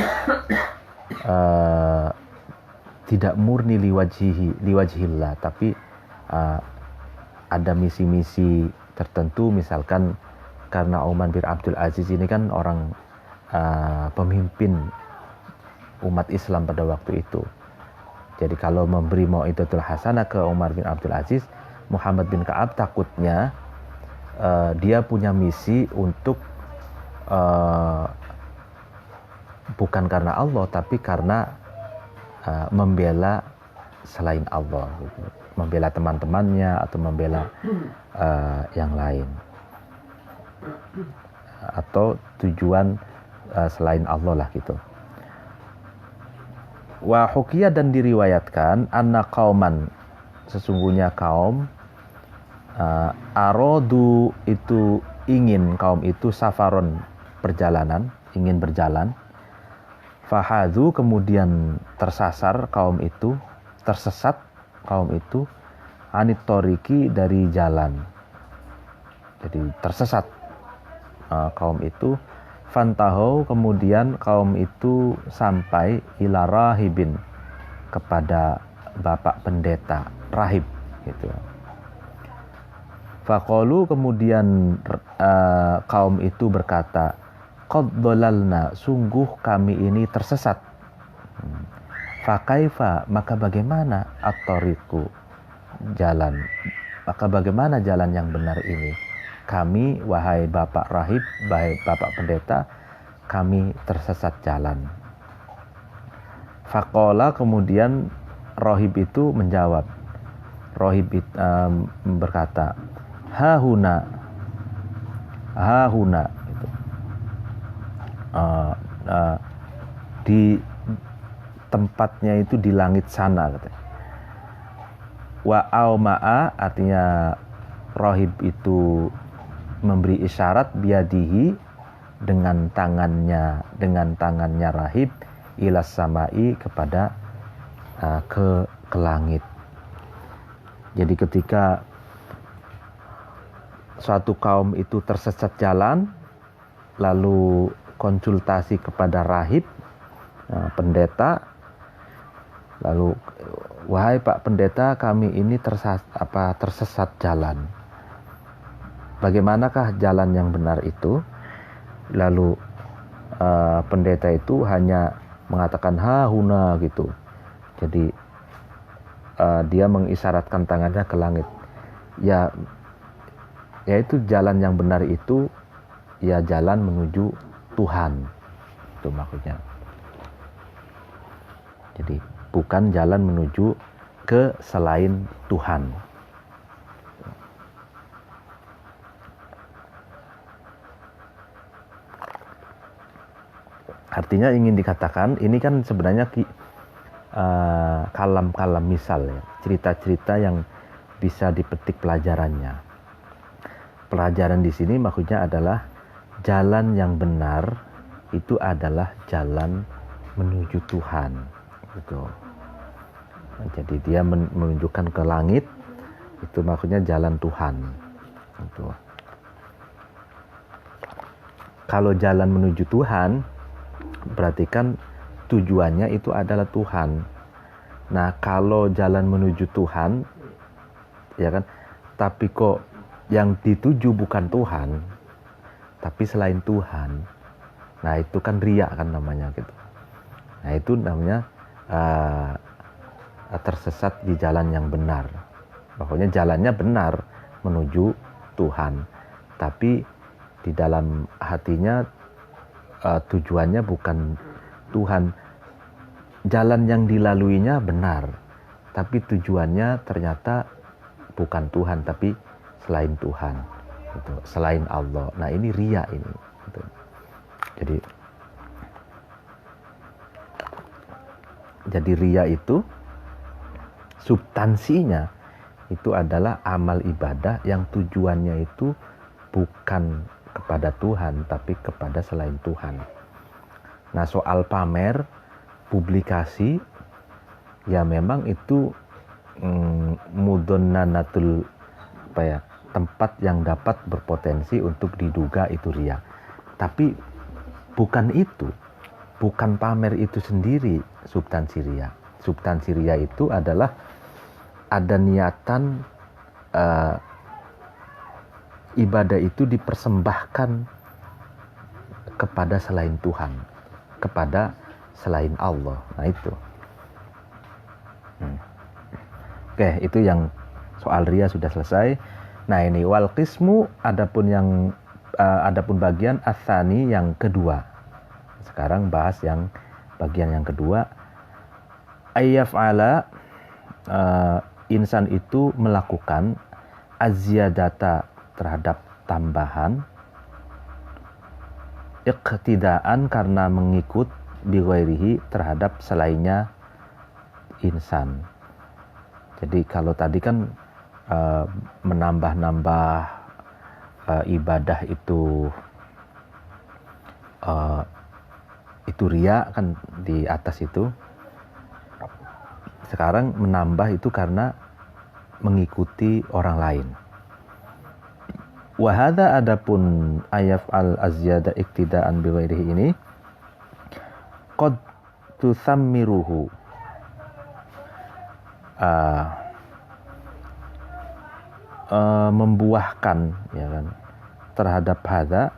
tidak murni liwajhillah, tapi ada misi-misi tertentu. Misalkan karena Umar bin Abdul Aziz ini kan orang pemimpin umat Islam pada waktu itu. Jadi kalau memberi mau'idatul hasanah ke Umar bin Abdul Aziz, Muhammad bin Ka'ab takutnya dia punya misi untuk bukan karena Allah tapi karena membela selain Allah gitu. Membela teman-temannya atau membela yang lain atau tujuan selain Allah lah gitu. Wa hukiya, dan diriwayatkan anna qauman, sesungguhnya kaum arodu itu ingin, kaum itu safaron, perjalanan, ingin berjalan, fahadhu, kemudian tersasar kaum itu, tersesat kaum itu, anit toriki, dari jalan, jadi tersesat kaum itu, fantahau, kemudian kaum itu sampai ila rahibin, kepada bapak pendeta, rahib gitu. Faqalu, kemudian kaum itu berkata, qad dhalalna, sungguh kami ini tersesat. Fakaifa, maka bagaimana, at-tariqu, jalan, maka bagaimana jalan yang benar ini? Kami, wahai bapak rahib, wahai bapak pendeta, kami tersesat jalan. Faqala, kemudian rahib itu menjawab, rahib berkata, hahuna gitu. Di tempatnya itu di langit sana katanya. Wa auma'a, artinya rahib itu memberi isyarat biadihi, dengan tangannya rahib, ilas samai, kepada ke langit. Jadi ketika suatu kaum itu tersesat jalan, lalu konsultasi kepada rahib, pendeta, lalu, wahai Pak Pendeta, kami ini tersesat jalan. Bagaimanakah jalan yang benar itu? Lalu pendeta itu hanya mengatakan hahuna gitu. Jadi dia mengisyaratkan tangannya ke langit. Ya, yaitu jalan yang benar itu ya jalan menuju Tuhan. Itu maksudnya. Jadi bukan jalan menuju ke selain Tuhan. Artinya ingin dikatakan, ini kan sebenarnya kalam-kalam misal ya, cerita-cerita yang bisa dipetik pelajarannya. Pelajaran di sini maksudnya adalah jalan yang benar itu adalah jalan menuju Tuhan. Gitu. Nah, jadi dia menunjukkan ke langit, itu maksudnya jalan Tuhan. Gitu. Kalau jalan menuju Tuhan, berarti kan tujuannya itu adalah Tuhan. Nah, kalau jalan menuju Tuhan, ya kan, tapi kok yang dituju bukan Tuhan, tapi selain Tuhan, nah itu kan riya kan namanya gitu. Nah itu namanya tersesat di jalan yang benar. Pokoknya jalannya benar menuju Tuhan, tapi di dalam hatinya tujuannya bukan Tuhan. Jalan yang dilaluinya benar, tapi tujuannya ternyata bukan Tuhan, tapi selain Tuhan, gitu, selain Allah. Nah ini riya ini. Gitu. Jadi riya itu substansinya itu adalah amal ibadah yang tujuannya itu bukan kepada Tuhan, tapi kepada selain Tuhan. Nah soal pamer, publikasi, ya memang itu mudhonnanatul tempat yang dapat berpotensi untuk diduga itu riya. Tapi bukan itu, bukan pamer itu sendiri substansi riya. Substansi riya itu adalah ada niatan ibadah itu dipersembahkan kepada selain Tuhan, kepada selain Allah. Nah itu. Oke, itu yang soal riya sudah selesai. Nah ini wal qismu adapun bagian asani yang kedua. Sekarang bahas yang bagian yang kedua. Ayyaf'ala insan itu melakukan azyadata terhadap tambahan, iqtidaan karena mengikut bighairihi terhadap selainnya insan. Jadi kalau tadi kan menambah-nambah ibadah itu riya kan di atas itu. Sekarang menambah itu karena mengikuti orang lain. Wa hadza adapun ayaf'al azyada iktidaan bi ghairihi ini qad tusammiruhu membuahkan ya kan terhadap hadza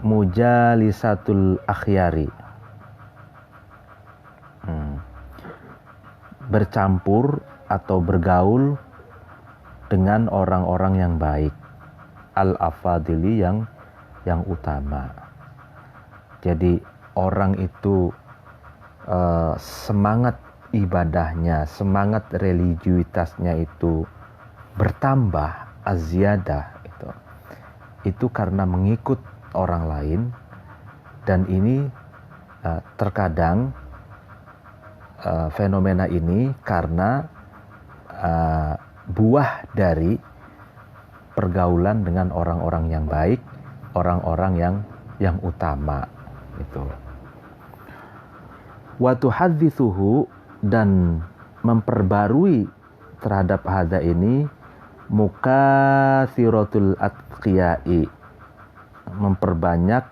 mujalisatul akhyari, bercampur atau bergaul dengan orang-orang yang baik, al-afadili yang utama. Jadi orang itu semangat ibadahnya, semangat religiusitasnya itu bertambah, azyadah itu karena mengikut orang lain, dan ini terkadang fenomena ini karena buah dari pergaulan dengan orang-orang yang baik, orang-orang yang utama itu. Wa tuhadzitsuhu, dan memperbarui terhadap hadza ini mukatsiratul atqiyai, memperbanyak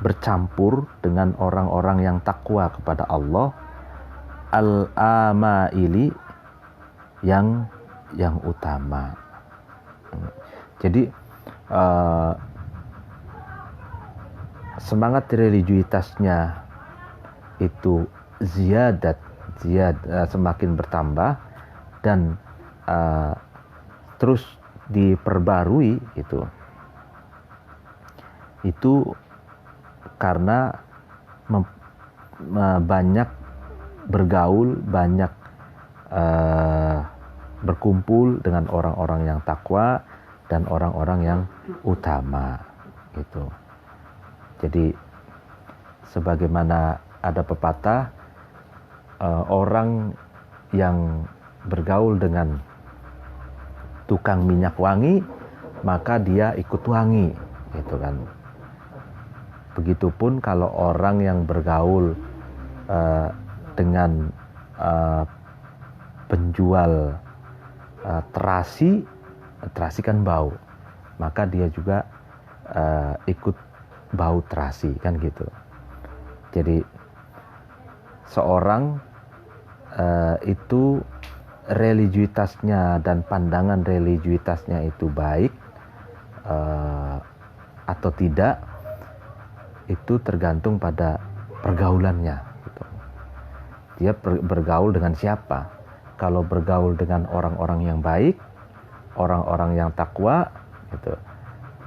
bercampur dengan orang-orang yang takwa kepada Allah, al-amaili yang utama. Jadi semangat religiusitasnya itu semakin bertambah dan terus diperbarui itu karena banyak bergaul, banyak berkumpul dengan orang-orang yang takwa dan orang-orang yang utama gitu. Jadi sebagaimana ada pepatah, orang yang bergaul dengan tukang minyak wangi maka dia ikut wangi gitu kan. Begitupun kalau orang yang bergaul dengan penjual terasi kan bau, maka dia juga ikut bau terasi kan gitu. Jadi seorang itu religiusitasnya dan pandangan religiusitasnya itu baik atau tidak, itu tergantung pada pergaulannya gitu. Dia bergaul dengan siapa. Kalau bergaul dengan orang-orang yang baik, orang-orang yang takwa gitu,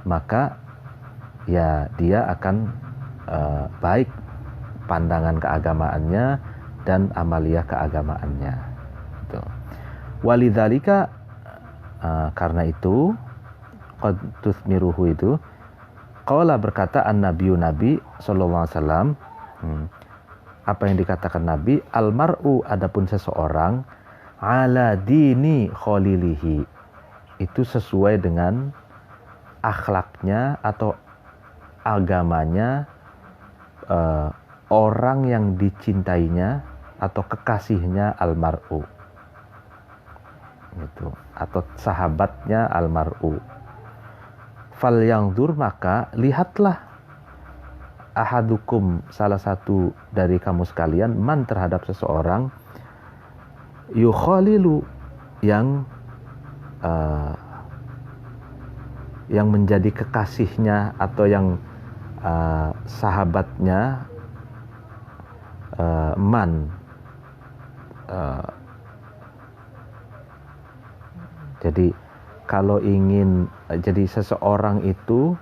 maka ya dia akan baik pandangan keagamaannya dan amaliyah keagamaannya gitu. Walidzalika, karena itu qad tusmiruhu itu qala, berkata an-nabiyyu, nabi sallallahu alaihi wasallam, apa yang dikatakan nabi, al-mar'u, adapun seseorang, ala dini khalilihi, itu sesuai dengan akhlaknya atau agamanya orang yang dicintainya atau kekasihnya almar'u gitu, atau sahabatnya almar'u. Fal yangdur, maka lihatlah, ahadukum, salah satu dari kamu sekalian, man, terhadap seseorang, yukhalilu, yang menjadi kekasihnya atau yang sahabatnya, man Jadi kalau ingin, jadi seseorang itu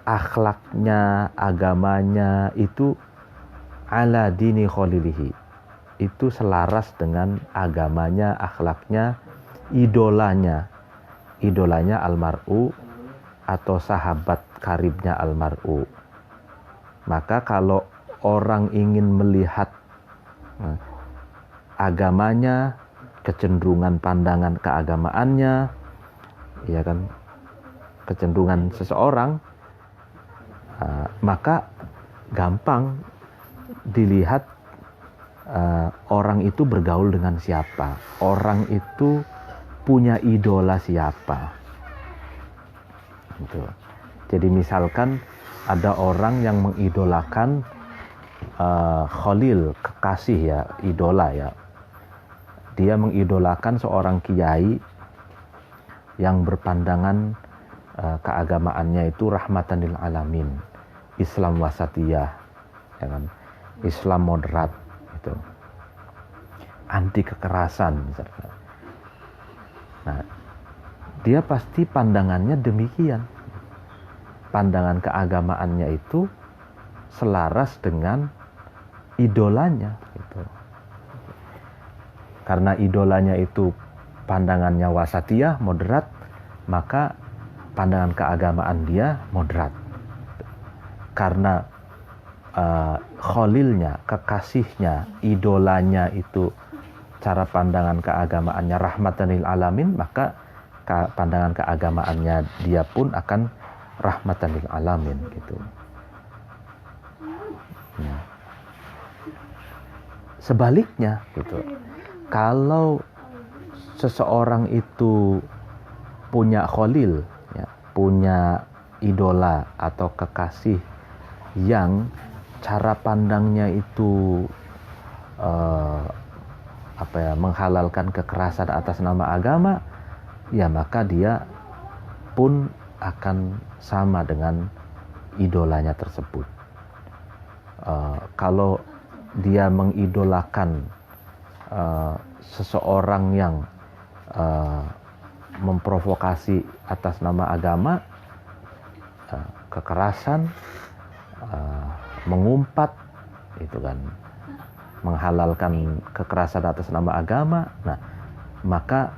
akhlaknya, agamanya itu ala dini khalilihi, itu selaras dengan agamanya, akhlaknya, idolanya almar'u atau sahabat karibnya almar'u. Maka kalau orang ingin melihat agamanya, kecenderungan pandangan keagamaannya, ya kan, kecenderungan seseorang, maka gampang dilihat orang itu bergaul dengan siapa, orang itu punya idola siapa. Gitu. Jadi misalkan ada orang yang mengidolakan Khalil, kekasih ya, idola ya. Dia mengidolakan seorang kiai yang berpandangan keagamaannya itu rahmatan lil alamin, Islam wasatiyah, ya kan? Islam moderat, itu anti kekerasan misalkan. Nah, dia pasti pandangannya demikian. Pandangan keagamaannya itu selaras dengan idolanya gitu. Karena idolanya itu pandangannya wasatiyah, moderat, maka pandangan keagamaan dia moderat. Karena khalilnya, kekasihnya, idolanya itu cara pandangan keagamaannya rahmatan lil alamin, maka pandangan keagamaannya dia pun akan rahmatan lil alamin gitu. Ya. Sebaliknya gitu. Kalau seseorang itu punya khalil, ya, punya idola atau kekasih yang cara pandangnya itu menghalalkan kekerasan atas nama agama, ya maka dia pun akan sama dengan idolanya tersebut. Kalau dia mengidolakan seseorang yang memprovokasi atas nama agama, kekerasan, mengumpat, itu kan, menghalalkan kekerasan atas nama agama, nah maka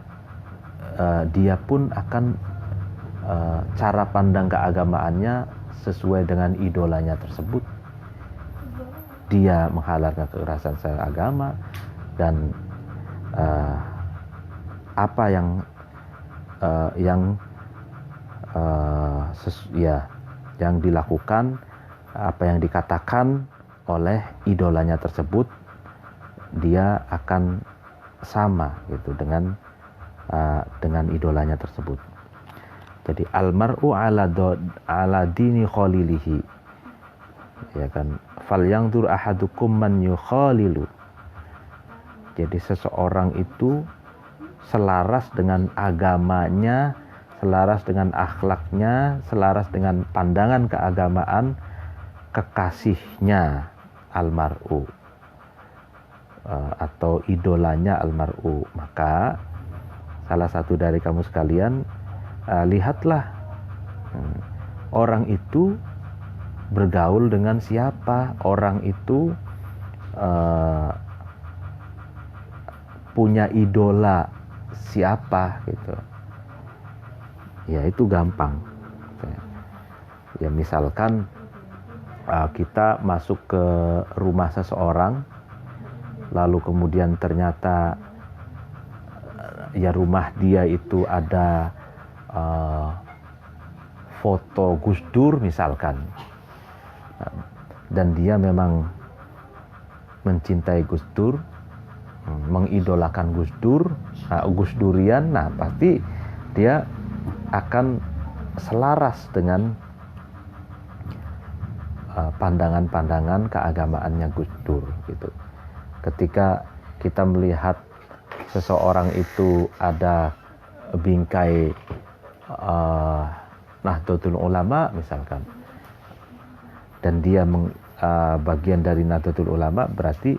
dia pun akan cara pandang keagamaannya sesuai dengan idolanya tersebut. Dia menghalalkan kekerasan secara agama, dan apa yang dilakukan, apa yang dikatakan oleh idolanya tersebut, dia akan sama gitu dengan idolanya tersebut. Jadi almar'u ala dini khalilihi, ya kan, falyanzur ahadukum man yukhalilu. Jadi seseorang itu selaras dengan agamanya, selaras dengan akhlaknya, selaras dengan pandangan keagamaan kekasihnya almar'u atau idolanya almar'u. Maka salah satu dari kamu sekalian, lihatlah orang itu bergaul dengan siapa, orang itu punya idola siapa gitu. Ya itu gampang. Ya misalkan kita masuk ke rumah seseorang, lalu kemudian ternyata ya rumah dia itu ada foto Gus Dur misalkan, dan dia memang mencintai Gus Dur, mengidolakan Gus Dur, Gus Durian, nah pasti dia akan selaras dengan pandangan-pandangan keagamaannya Gus Dur gitu. Ketika kita melihat seseorang itu ada bingkai Nahdlatul Ulama misalkan, dan dia bagian dari Nahdlatul Ulama, berarti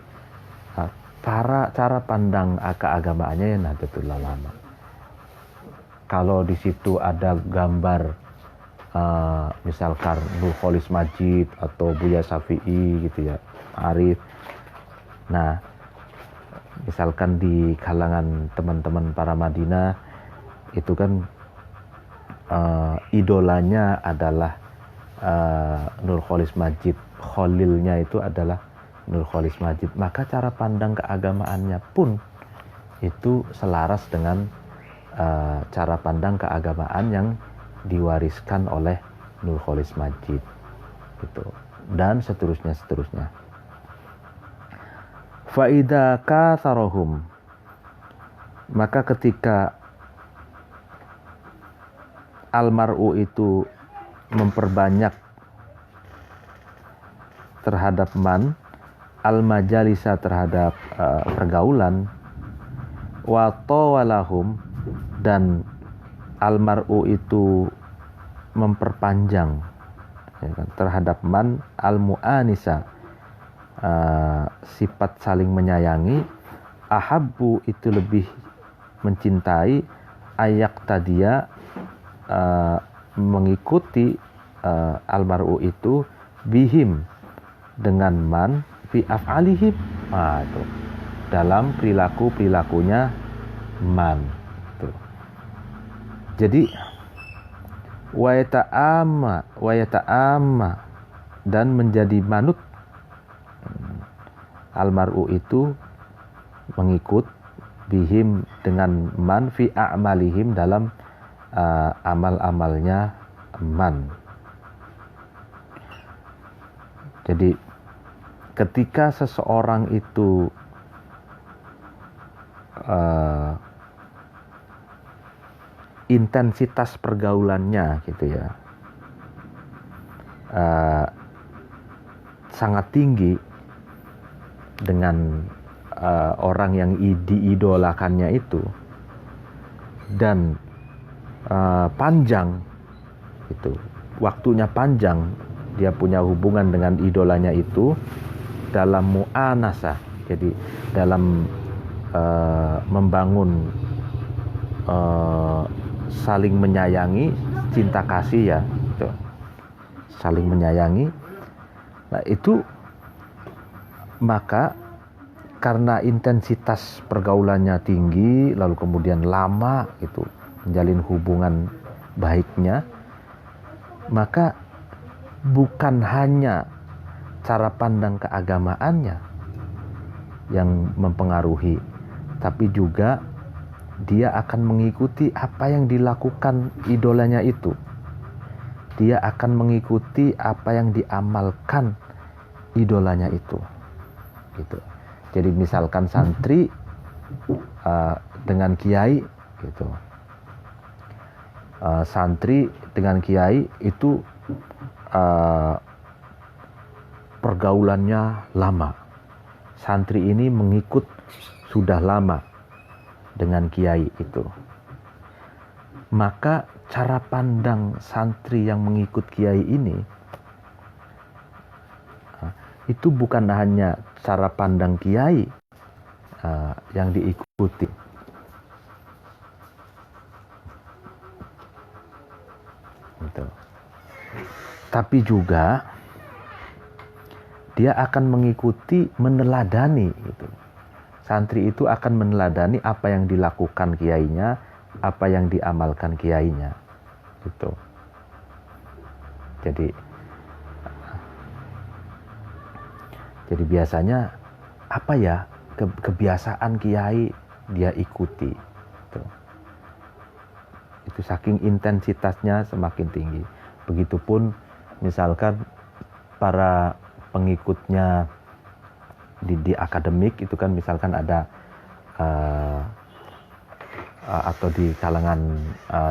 cara pandang keagamaannya ya Nahdlatul Ulama. Kalau di situ ada gambar misalkan Nurcholish Madjid atau Buya Syafi'i gitu ya, Arif. Nah, misalkan di kalangan teman-teman para Madinah itu kan idolanya adalah Nurcholish Madjid, khalilnya itu adalah Nurcholish Madjid, maka cara pandang keagamaannya pun itu selaras dengan cara pandang keagamaan yang diwariskan oleh Nurcholish Madjid gitu, dan seterusnya. Faida katharohum, maka ketika almar'u itu memperbanyak terhadap man, al-majalisa terhadap pergaulan, wa tawalahum, dan almar'u itu memperpanjang ya kan, terhadap man al-mu'anisa, sifat saling menyayangi, ahabbu itu lebih mencintai, ayak tadia mengikuti almar'u itu bihim dengan man fi af'alihim, itu dalam perilakunya man itu. Jadi wa yata'amma dan menjadi manut almar'u itu mengikut bihim dengan man fi a'malihim dalam amal-amalnya man. Jadi ketika seseorang itu intensitas pergaulannya gitu ya sangat tinggi dengan orang yang diidolakannya itu, dan panjang itu, waktunya panjang dia punya hubungan dengan idolanya itu dalam mu'anasah, jadi dalam membangun saling menyayangi, cinta kasih ya gitu. Saling menyayangi. Nah itu, maka karena intensitas pergaulannya tinggi, lalu kemudian lama itu menjalin hubungan baiknya, maka bukan hanya cara pandang keagamaannya yang mempengaruhi, tapi juga dia akan mengikuti apa yang dilakukan idolanya itu. Dia akan mengikuti apa yang diamalkan idolanya itu. Gitu. Jadi misalkan santri dengan kiai gitu. Santri dengan kiai itu pergaulannya lama. Santri ini mengikut sudah lama dengan kiai itu. Maka cara pandang santri yang mengikut kiai ini itu bukan hanya cara pandang kiai yang diikuti, gitu. Tapi juga dia akan mengikuti, meneladani gitu. Santri itu akan meneladani apa yang dilakukan kiainya, apa yang diamalkan kiainya gitu. Jadi biasanya apa ya kebiasaan kiai dia ikuti gitu. Itu saking intensitasnya semakin tinggi. Begitupun misalkan para pengikutnya di akademik itu kan, misalkan ada atau di kalangan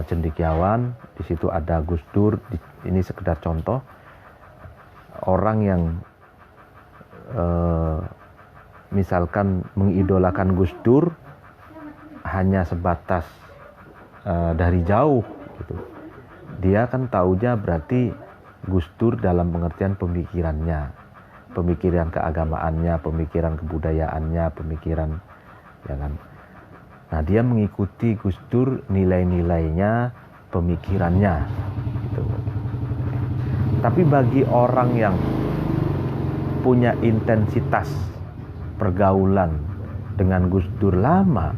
cendekiawan, di situ ada Gus Dur. Ini sekedar contoh orang yang misalkan mengidolakan Gus Dur hanya sebatas dari jauh gitu. Dia kan taunya berarti Gus Dur dalam pengertian pemikirannya, pemikiran keagamaannya, pemikiran kebudayaannya, pemikiran, ya kan. Nah, dia mengikuti Gus Dur, nilai-nilainya, pemikirannya gitu. Tapi bagi orang yang punya intensitas pergaulan dengan Gus Dur lama,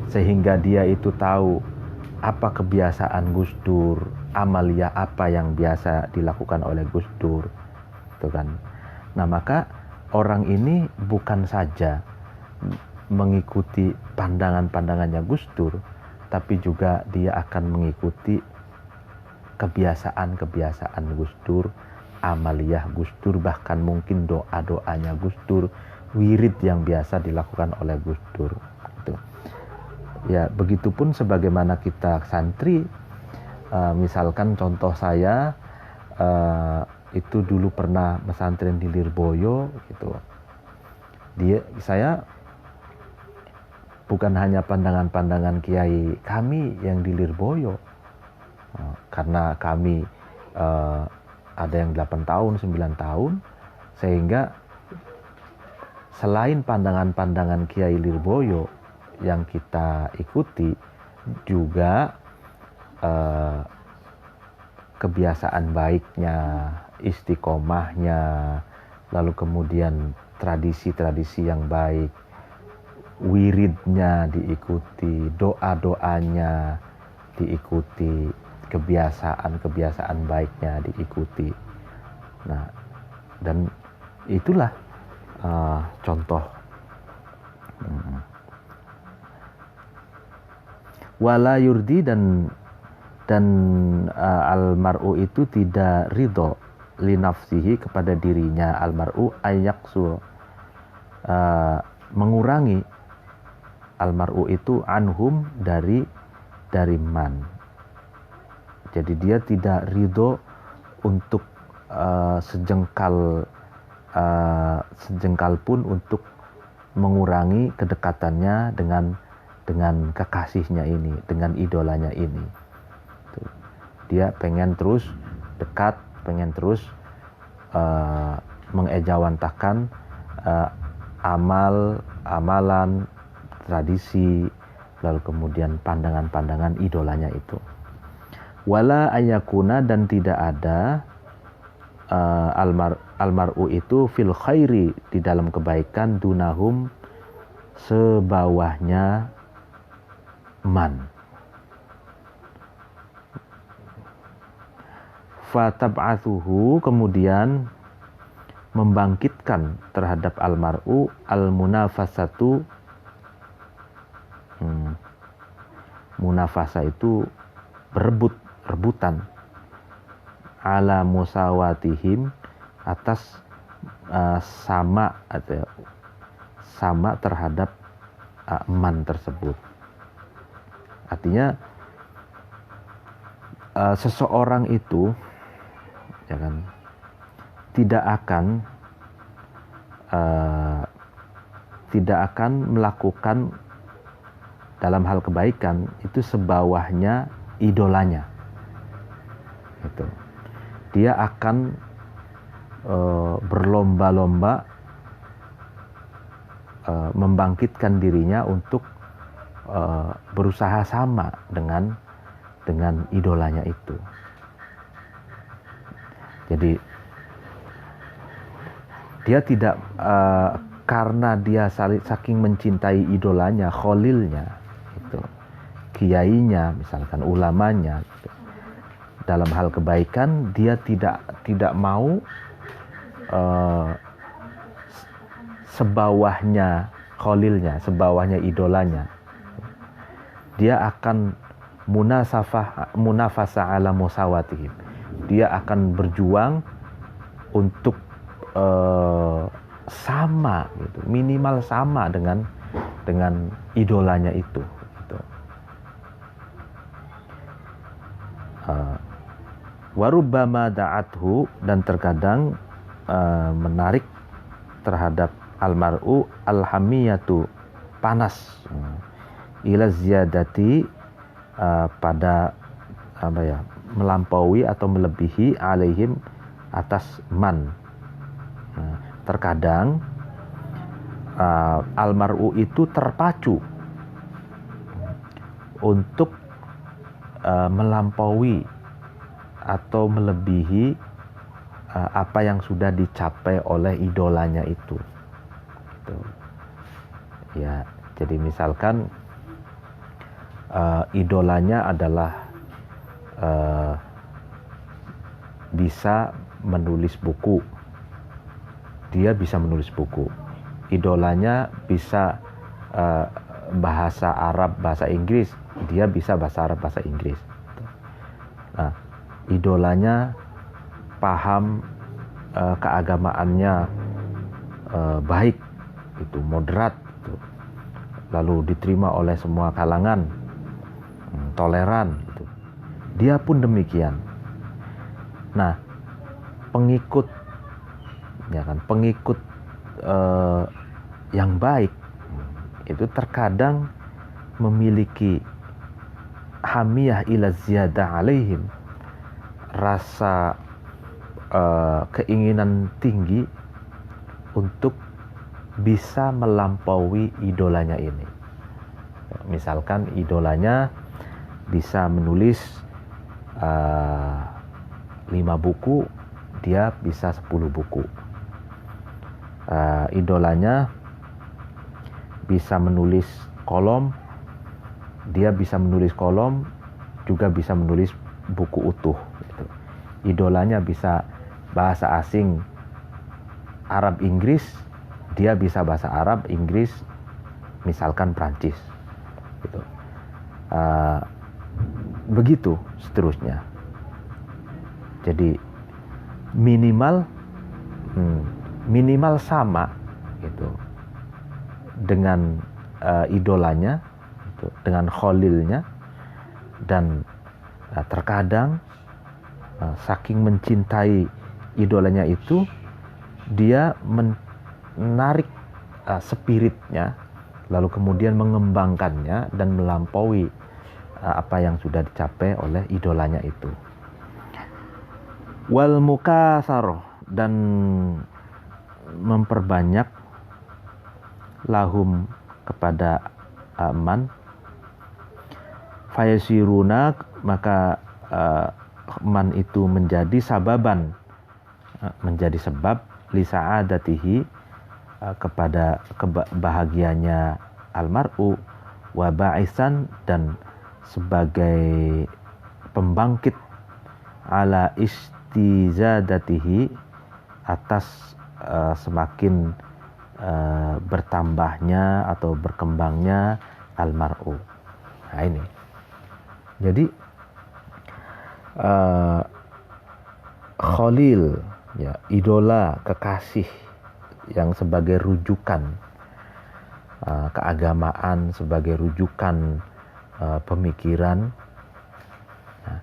sehingga dia itu tahu apa kebiasaan Gus Dur, amalia apa yang biasa dilakukan oleh Gus Dur, gitu kan. Nah, maka orang ini bukan saja mengikuti pandangan-pandangannya Gus Dur, tapi juga dia akan mengikuti kebiasaan-kebiasaan Gus Dur, amaliyah Gus Dur, bahkan mungkin doa-doanya Gus Dur, wirid yang biasa dilakukan oleh Gus Dur. Gitu. Ya, begitupun sebagaimana kita santri, misalkan contoh saya itu dulu pernah pesantren di Lirboyo, gitu. Saya bukan hanya pandangan-pandangan kiai kami yang di Lirboyo, karena kami ada yang 8 tahun, 9 tahun, sehingga selain pandangan-pandangan kiai Lirboyo yang kita ikuti, juga kebiasaan baiknya, istiqomahnya, lalu kemudian tradisi-tradisi yang baik, wiridnya diikuti, doa-doanya diikuti, kebiasaan-kebiasaan baiknya diikuti. Nah, dan itulah contoh. Wala yurdi, dan almar'u itu tidak ridho li nafsihi kepada dirinya, almar'u ayaksu, mengurangi almar'u itu anhum dari man. Jadi dia tidak ridho untuk sejengkal pun untuk mengurangi kedekatannya dengan kekasihnya ini, dengan idolanya ini. Dia pengen terus dekat, pengen terus mengejawantahkan amalan, tradisi, lalu kemudian pandangan-pandangan idolanya itu. Wala ayakuna, dan tidak ada almar'u itu fil khairi, di dalam kebaikan, dunahum, sebawahnya man. Fatab'athuhu, kemudian membangkitkan terhadap almar'u al-munafasatu. Munafasa itu rebutan, ala musawatihim, atas sama terhadap man tersebut. Artinya seseorang itu, ya kan, tidak akan melakukan dalam hal kebaikan itu sebawahnya idolanya. Gitu. Dia akan berlomba-lomba membangkitkan dirinya untuk berusaha sama dengan idolanya itu. Jadi dia tidak karena dia saking mencintai idolanya, kholilnya, itu, kiainya, misalkan ulamanya, gitu. Dalam hal kebaikan dia tidak mau sebawahnya kholilnya, sebawahnya idolanya. Dia akan munafasa ala musawatihim. Dia akan berjuang untuk sama, gitu, minimal sama dengan idolanya itu. Gitu. Warubbama da'athu, dan terkadang menarik terhadap almar'u alhamiyatu, panas, ila ziyadati, pada melampaui atau melebihi alaihim, atas man. terkadang almar'u itu terpacu untuk melampaui atau melebihi apa yang sudah dicapai oleh idolanya itu. Gitu. Ya, jadi misalkan idolanya adalah bisa menulis buku, dia bisa menulis buku. Idolanya bisa bahasa Arab, bahasa Inggris, dia bisa bahasa Arab, bahasa Inggris. Nah, idolanya paham keagamaannya baik, itu moderat, gitu. Lalu diterima oleh semua kalangan, toleran, gitu. Dia pun demikian. Nah, pengikut yang baik itu terkadang memiliki hamiyah ila ziyadah alaihim, rasa keinginan tinggi untuk bisa melampaui idolanya ini. Misalkan idolanya bisa menulis 5 buku, dia bisa 10 buku. Idolanya bisa menulis kolom, dia bisa menulis kolom, juga bisa menulis buku utuh. Idolanya bisa bahasa asing Arab Inggris, dia bisa bahasa Arab Inggris, misalkan Prancis, gitu. Begitu seterusnya. Jadi minimal sama gitu dengan idolanya, gitu, dengan khalilnya. Dan terkadang saking mencintai idolanya itu, dia menarik spiritnya, lalu kemudian mengembangkannya dan melampaui apa yang sudah dicapai oleh idolanya itu. Wal mukasaroh, dan memperbanyak lahum kepada man, fayasiruna, maka man itu menjadi sababan, menjadi sebab li sa'adatihi, kepada kebahagiaannya almar'u, wa ba'isan, dan sebagai pembangkit ala istizadatihi, atas semakin bertambahnya atau berkembangnya almar'u. Nah ini, jadi khalil, ya, idola, kekasih yang sebagai rujukan keagamaan, sebagai rujukan pemikiran, nah,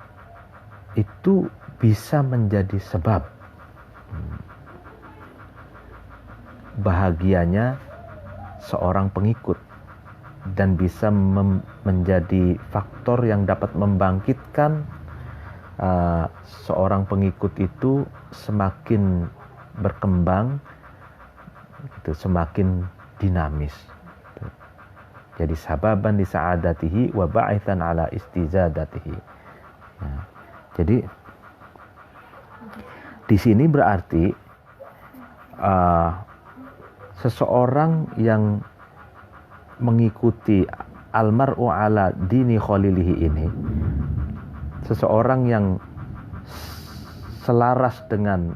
itu bisa menjadi sebab bahagianya seorang pengikut, dan bisa menjadi faktor yang dapat membangkitkan seorang pengikut itu semakin berkembang, gitu, semakin dinamis. Gitu. Jadi sababan li sa'adatihi wa ba'ithan ala istizadatihi. Nah, jadi di sini berarti seseorang yang mengikuti almar'u ala dini khalilihi ini, seseorang yang selaras dengan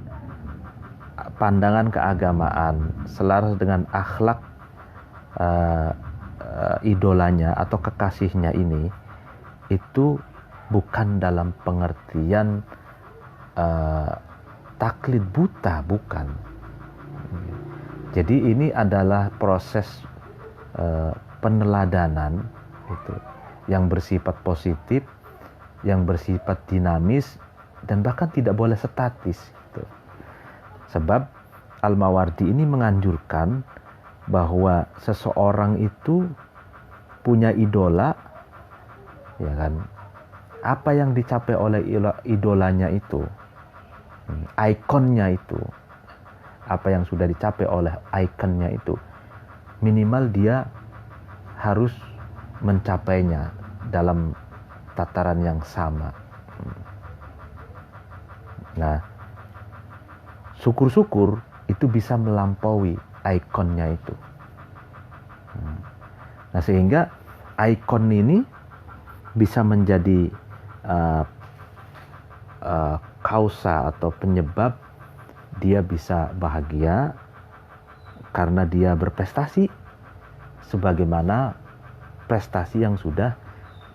pandangan keagamaan, selaras dengan akhlak idolanya atau kekasihnya ini, itu bukan dalam pengertian taklid buta, bukan. Jadi ini adalah proses peneladanan itu, yang bersifat positif, yang bersifat dinamis, dan bahkan tidak boleh statis gitu. Sebab Al-Mawardi ini menganjurkan bahwa seseorang itu punya idola, ya kan, apa yang dicapai oleh idolanya itu, ikonnya itu, apa yang sudah dicapai oleh ikonnya itu, minimal dia harus mencapainya dalam tataran yang sama. Nah, syukur-syukur itu bisa melampaui ikonnya itu. Nah, sehingga ikon ini bisa menjadi kausa atau penyebab dia bisa bahagia karena dia berprestasi sebagaimana prestasi yang sudah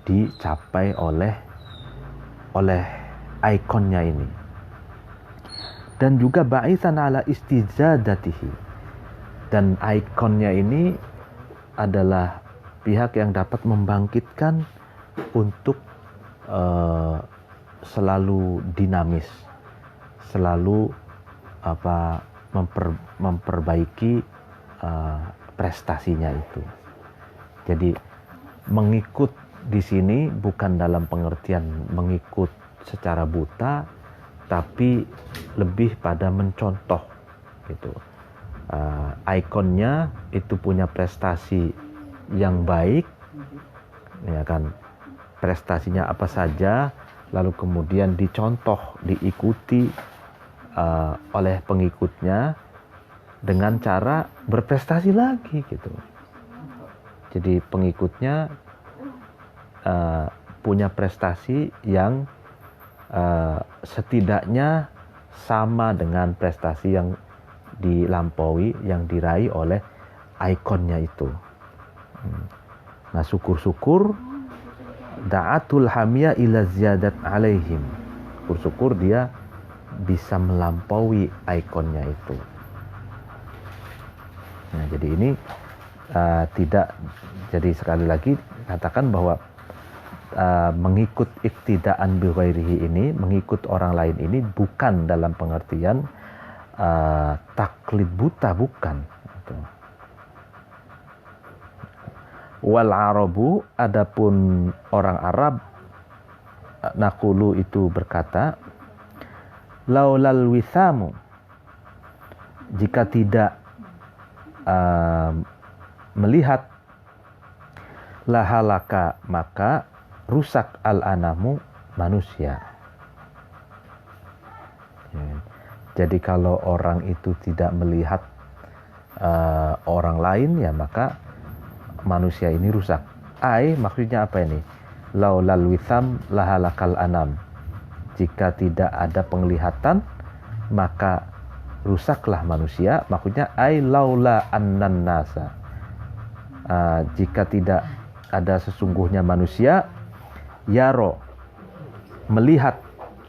dicapai oleh ikonnya ini. Dan juga ba'isan ala istizadatihi, dan ikonnya ini adalah pihak yang dapat membangkitkan untuk selalu dinamis, selalu memperbaiki prestasinya itu. Jadi mengikut di sini bukan dalam pengertian mengikut secara buta, tapi lebih pada mencontoh gitu. Ikonnya itu punya prestasi yang baik, ya kan, prestasinya apa saja, lalu kemudian dicontoh, diikuti oleh pengikutnya dengan cara berprestasi lagi gitu. Jadi pengikutnya punya prestasi yang setidaknya sama dengan prestasi yang dilampaui, yang diraih oleh ikonnya itu. Nah, syukur-syukur da'atul hamiyah ila ziyadat alaihim. Syukur-syukur dia bisa melampaui ikonnya itu. Nah, jadi ini tidak, jadi sekali lagi katakan bahwa mengikut iktidaan bi ghairihi ini, mengikut orang lain ini bukan dalam pengertian taklid buta, bukan. Wal arabu, adapun orang Arab, naqulu itu berkata, laulal wisamu, jika tidak melihat, lahalaka, maka rusak al-anamu, manusia. Jadi kalau orang itu tidak melihat orang lain, ya maka manusia ini rusak. Maksudnya apa ini? Laulal wisam lahalakal anam. Jika tidak ada penglihatan, maka rusaklah manusia. Maksudnya laula annan nasa. Jika tidak ada sesungguhnya manusia, yaro, melihat,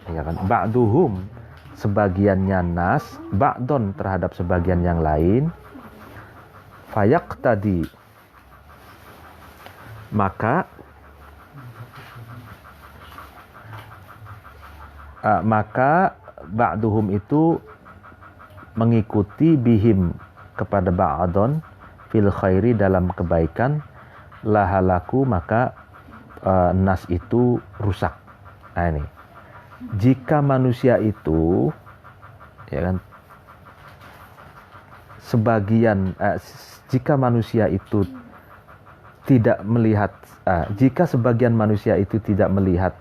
ya kan, ba'duhum, sebagiannya nas, ba'don, terhadap sebagian yang lain, fayaqtadi, maka ba'duhum itu mengikuti bihim, kepada ba'don, fil khairi, dalam kebaikan, lahalaku, maka nas itu rusak. Nah, ini jika manusia itu, ya kan, jika manusia itu tidak melihat, jika sebagian manusia itu tidak melihat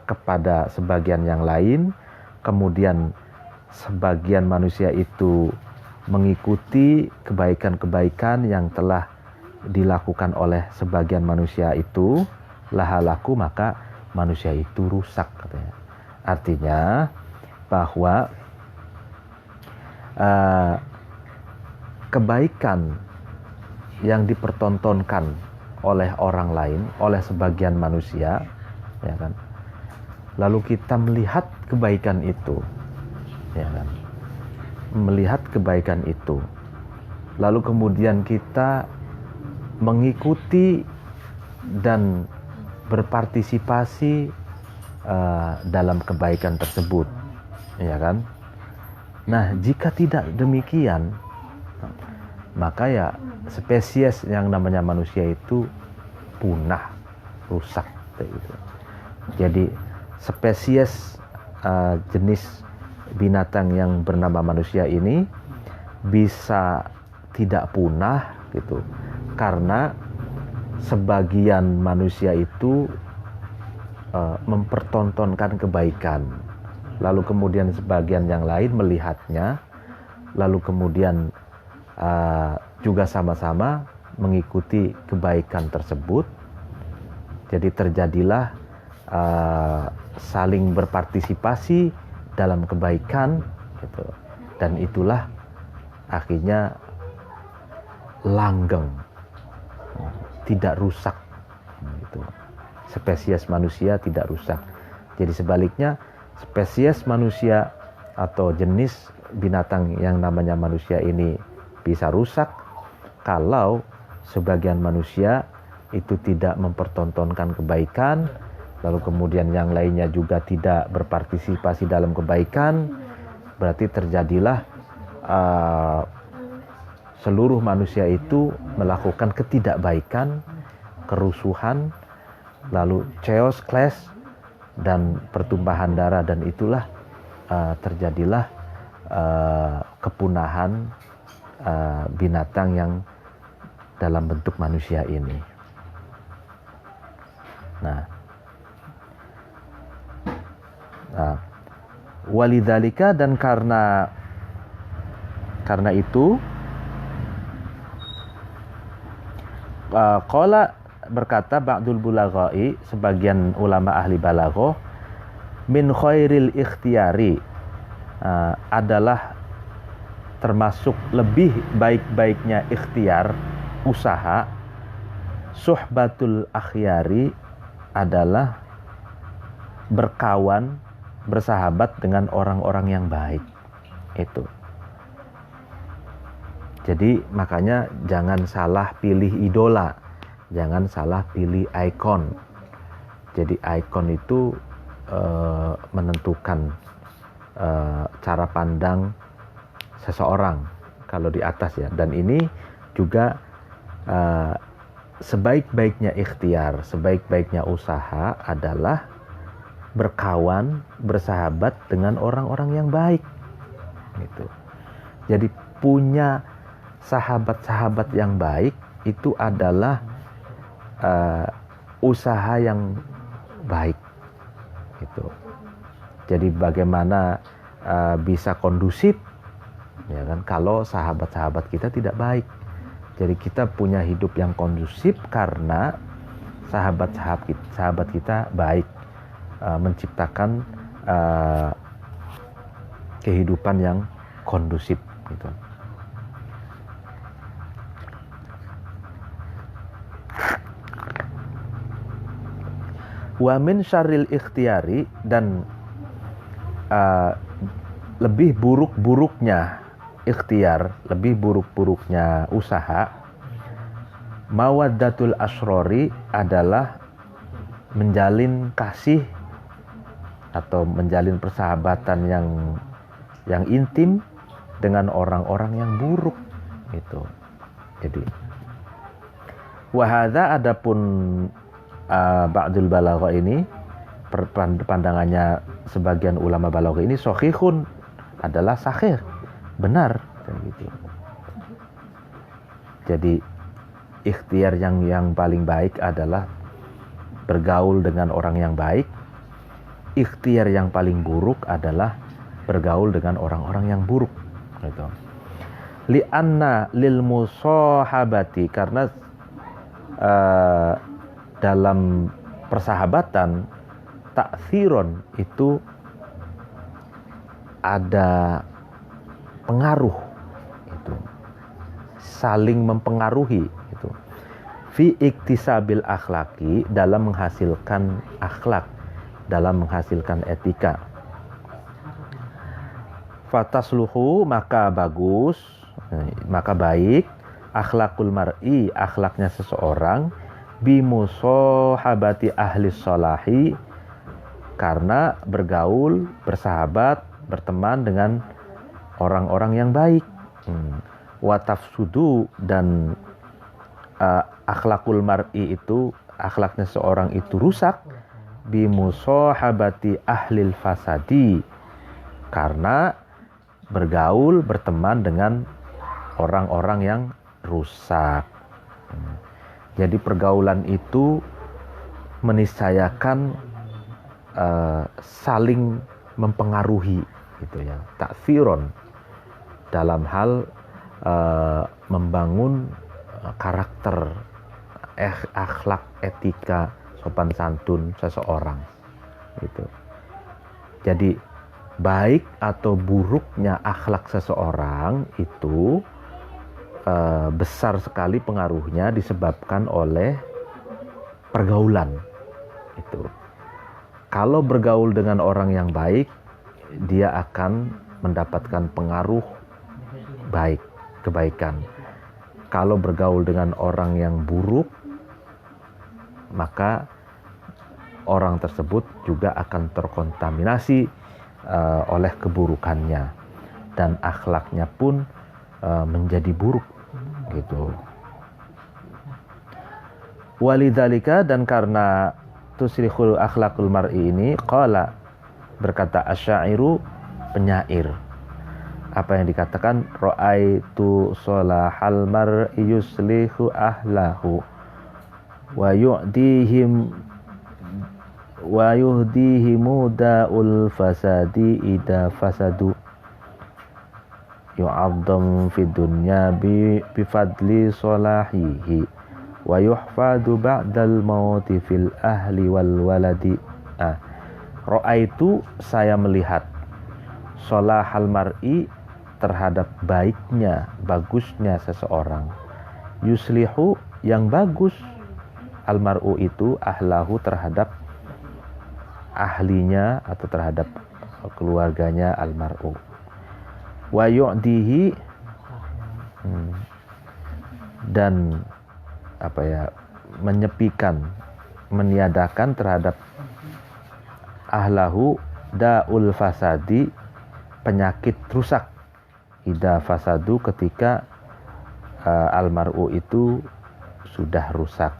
kepada sebagian yang lain, kemudian sebagian manusia itu mengikuti kebaikan-kebaikan yang telah dilakukan oleh sebagian manusia itu, lahalaku, maka manusia itu rusak, katanya. Artinya bahwa kebaikan yang dipertontonkan oleh orang lain, oleh sebagian manusia, ya kan, lalu kita melihat kebaikan itu, ya kan, melihat kebaikan itu, lalu kemudian kita mengikuti dan berpartisipasi dalam kebaikan tersebut, ya kan. Nah, jika tidak demikian, maka ya spesies yang namanya manusia itu punah, rusak, gitu. Jadi spesies jenis binatang yang bernama manusia ini bisa tidak punah gitu, karena sebagian manusia itu mempertontonkan kebaikan, lalu kemudian sebagian yang lain melihatnya, lalu kemudian juga sama-sama mengikuti kebaikan tersebut. Jadi terjadilah saling berpartisipasi dalam kebaikan gitu. Dan itulah akhirnya langgeng, tidak rusak gitu. Spesies manusia tidak rusak. Jadi sebaliknya, spesies manusia atau jenis binatang yang namanya manusia ini bisa rusak kalau sebagian manusia itu tidak mempertontonkan kebaikan, lalu kemudian yang lainnya juga tidak berpartisipasi dalam kebaikan. Berarti terjadilah seluruh manusia itu melakukan ketidakbaikan, kerusuhan, lalu chaos, clash, dan pertumpahan darah, dan itulah terjadilah kepunahan binatang yang dalam bentuk manusia ini. Nah, walidzalika, dan karena itu qala berkata ba'dul bulaghai, sebagian ulama ahli balaghah, min khairil ikhtiyari, adalah termasuk lebih baik-baiknya ikhtiar, usaha, suhbatul akhyari, adalah berkawan, bersahabat dengan orang-orang yang baik. Itu. Jadi makanya jangan salah pilih idola, jangan salah pilih ikon. Jadi ikon itu menentukan cara pandang seseorang kalau di atas ya. Dan ini juga sebaik-baiknya ikhtiar, sebaik-baiknya usaha adalah berkawan, bersahabat dengan orang-orang yang baik. Gitu. Jadi punya sahabat-sahabat yang baik itu adalah usaha yang baik. Gitu. Jadi bagaimana bisa kondusif, ya kan? Kalau sahabat-sahabat kita tidak baik. Jadi kita punya hidup yang kondusif karena sahabat kita baik, menciptakan kehidupan yang kondusif gitu. Wa min syarril ikhtiyari, dan lebih buruk-buruknya ikhtiar, lebih buruk-buruknya usaha, mawaddatul asrori, adalah menjalin kasih atau menjalin persahabatan yang intim dengan orang-orang yang buruk gitu. Jadi wahada, adapun ba'dul balagha ini, pandangannya sebagian ulama balagha ini, sahihun, adalah sahih, benar gitu. Jadi ikhtiar yang paling baik adalah bergaul dengan orang yang baik. Ikhtiar yang paling buruk adalah bergaul dengan orang-orang yang buruk gitu. Li'anna lil musahabati, karena dalam persahabatan ta'thiron itu ada pengaruh, itu saling mempengaruhi itu. Fi iktisabil akhlaki, dalam menghasilkan akhlak, dalam menghasilkan etika. Fatasluhu, maka bagus, maka baik, akhlakul mar'i, akhlaknya seseorang, bimusahabati ahli sholahi, karena bergaul, bersahabat, berteman dengan orang-orang yang baik. Watafsudu, dan akhlakul mar'i itu, akhlaknya seorang itu rusak, bimusahabati ahlil fasadi, karena bergaul, berteman dengan orang-orang yang rusak. Jadi pergaulan itu meniscayakan saling mempengaruhi gitu ya, ta'thiron dalam hal membangun karakter, akhlak, etika, sopan santun seseorang gitu. Jadi baik atau buruknya akhlak seseorang itu besar sekali pengaruhnya disebabkan oleh pergaulan itu. Kalau bergaul dengan orang yang baik, dia akan mendapatkan pengaruh baik, kebaikan. Kalau bergaul dengan orang yang buruk, maka orang tersebut juga akan terkontaminasi oleh keburukannya, dan akhlaknya pun menjadi buruk gitu. Walidzalika, dan karena tusrihul akhlaqul mar'i ini, qala, berkata asyairu, penyair. Apa yang dikatakan? Ra'aitu solahal mar'i yuslihu ahlahu wa yuhdihimu da'ul fasadi ida fasadu yu'azzam fid dunya bifadli solahihi wa yuhfadu ba'dal mauti fil ahli wal waladi. Ra'aitu, saya melihat, solahal mar'i, terhadap baiknya, bagusnya seseorang, yuslihu, yang bagus, al mar'u itu, ahlahu, terhadap ahlinya atau terhadap keluarganya, al mar'u, wa yu'dihi, dan menyepikan, meniadakan terhadap ahlahu da'ul fasadi, penyakit rusak, ida fasadu, ketika almar'u itu sudah rusak.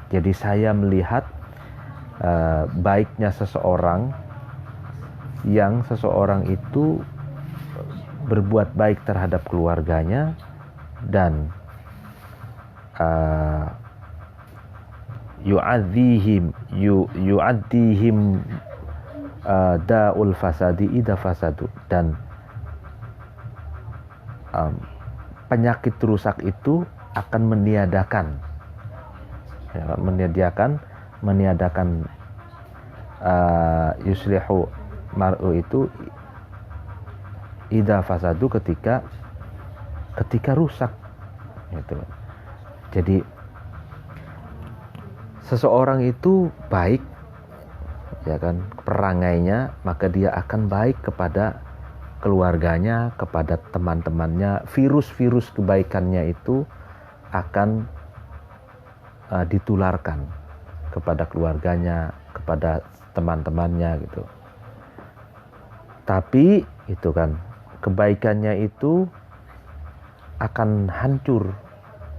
Jadi saya melihat baiknya seseorang, yang seseorang itu berbuat baik terhadap keluarganya dan yu'adzihim da'ul fasadi ida fasadu, dan penyakit rusak itu akan meniadakan yuslihu mar'u itu ida fasadu, ketika rusak gitu. Jadi seseorang itu baik, ya kan, perangainya, maka dia akan baik kepada keluarganya, kepada teman-temannya. Virus-virus kebaikannya itu akan ditularkan kepada keluarganya, kepada teman-temannya gitu. Tapi itu kan, kebaikannya itu akan hancur,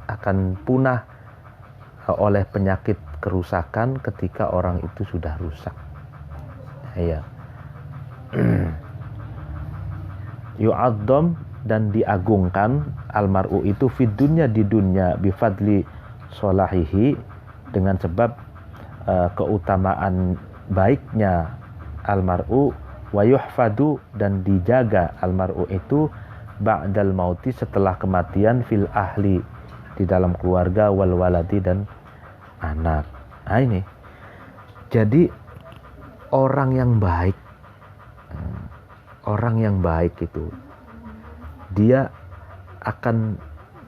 akan punah oleh penyakit kerusakan ketika orang itu sudah rusak. Ya. Yu'azzam, dan diagungkan, almar'u itu fid dunya, di dunia, bifadli solahihi, dengan sebab keutamaan baiknya almar'u, wa yuhfadu, dan dijaga almar'u itu ba'dal mauti, setelah kematian, fil ahli, di dalam keluarga, wal waladi, dan anak. Nah ini, jadi orang yang baik itu, dia akan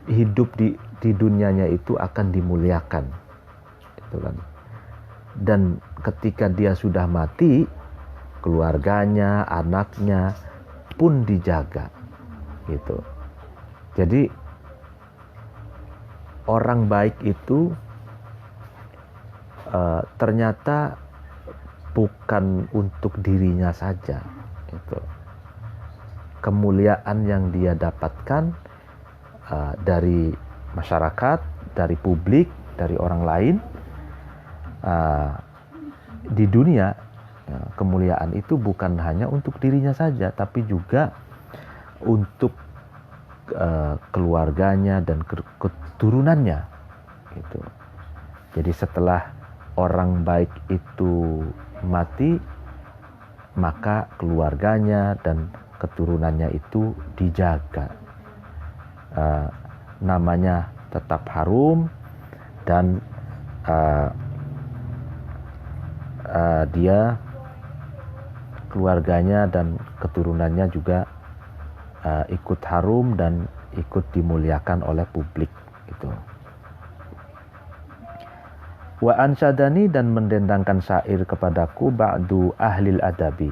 hidup di dunianya itu akan dimuliakan, gitu kan. Dan ketika dia sudah mati, keluarganya, anaknya pun dijaga, gitu. Jadi orang baik itu ternyata bukan untuk dirinya saja, itu kemuliaan yang dia dapatkan dari masyarakat, dari publik, dari orang lain di dunia. Kemuliaan itu bukan hanya untuk dirinya saja, tapi juga untuk keluarganya dan keturunannya gitu. Jadi setelah orang baik itu mati, maka keluarganya dan keturunannya itu dijaga, namanya tetap harum, dan dia, keluarganya dan keturunannya juga ikut harum dan ikut dimuliakan oleh publik gitu. Wa ansyadani, dan mendendangkan syair kepadaku ba'du ahlil adabi,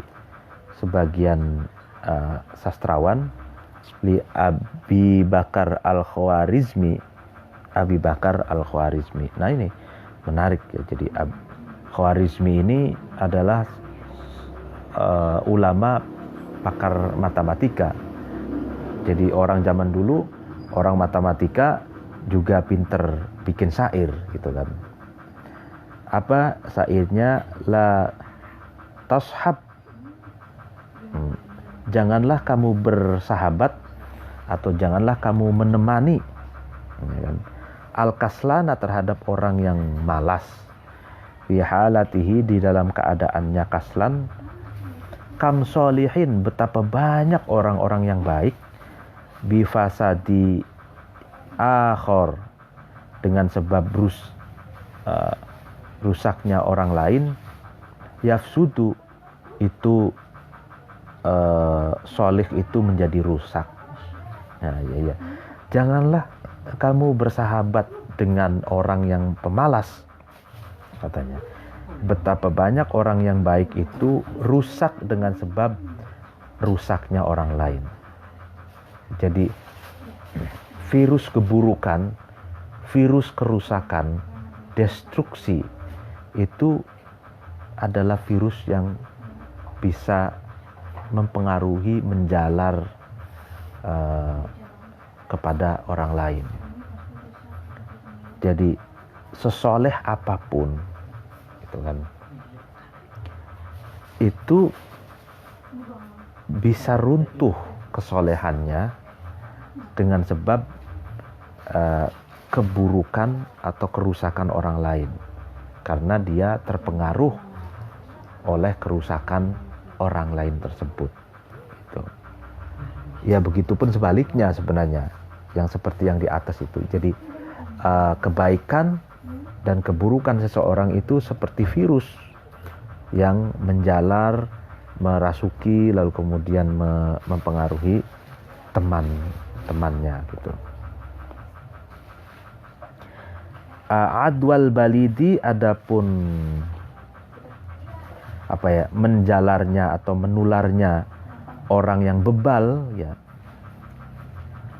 sebagian sastrawan, li Abi Bakar al-Khwarizmi. Abi Bakar al-Khwarizmi. Nah ini menarik ya. Jadi Khwarizmi ini adalah ulama pakar matematika. Jadi orang zaman dulu, orang matematika juga pinter bikin syair gitu kan. Apa syairnya? La tashab, janganlah kamu bersahabat atau janganlah kamu menemani, ya kan? Al-kaslana, terhadap orang yang malas, fi halatihi, di dalam keadaannya kaslan, kam solihin, betapa banyak orang-orang yang baik, bifasadi akhor, dengan sebab rusaknya orang lain, yafsudu, itu solih itu menjadi rusak. Nah, ya. Janganlah kamu bersahabat dengan orang yang pemalas, katanya. Betapa banyak orang yang baik itu rusak dengan sebab rusaknya orang lain. Jadi virus keburukan, virus kerusakan, destruksi itu adalah virus yang bisa mempengaruhi, menjalar kepada orang lain. Jadi sesoleh apapun itu kan, itu bisa runtuh kesolehannya dengan sebab keburukan atau kerusakan orang lain, karena dia terpengaruh oleh kerusakan orang lain tersebut gitu. Ya begitupun sebaliknya sebenarnya, yang seperti yang di atas itu. Jadi kebaikan dan keburukan seseorang itu seperti virus yang menjalar, merasuki, lalu kemudian mempengaruhi teman-temannya gitu. Adwal balidi, adapun menjalarnya atau menularnya orang yang bebal ya,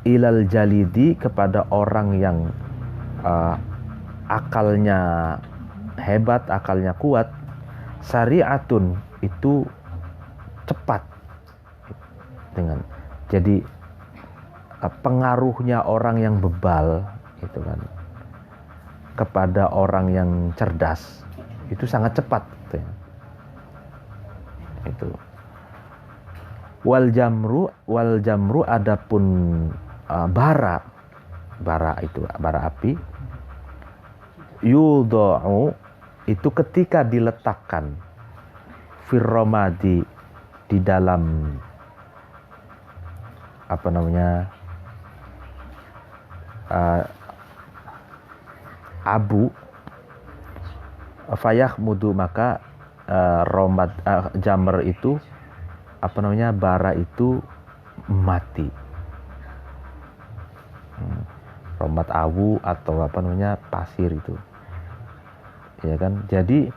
ilal jalidi, kepada orang yang akalnya hebat, akalnya kuat, syariatun, itu cepat dengan. Jadi pengaruhnya orang yang bebal itu kan kepada orang yang cerdas itu sangat cepat gitu ya. Itu wal jamru adapun bara itu bara api, yudha'u, itu ketika diletakkan, firromadi, di dalam abu, fayah mudu, maka romad jamr itu bara itu mati. Romat awu atau pasir itu, ya kan. Jadi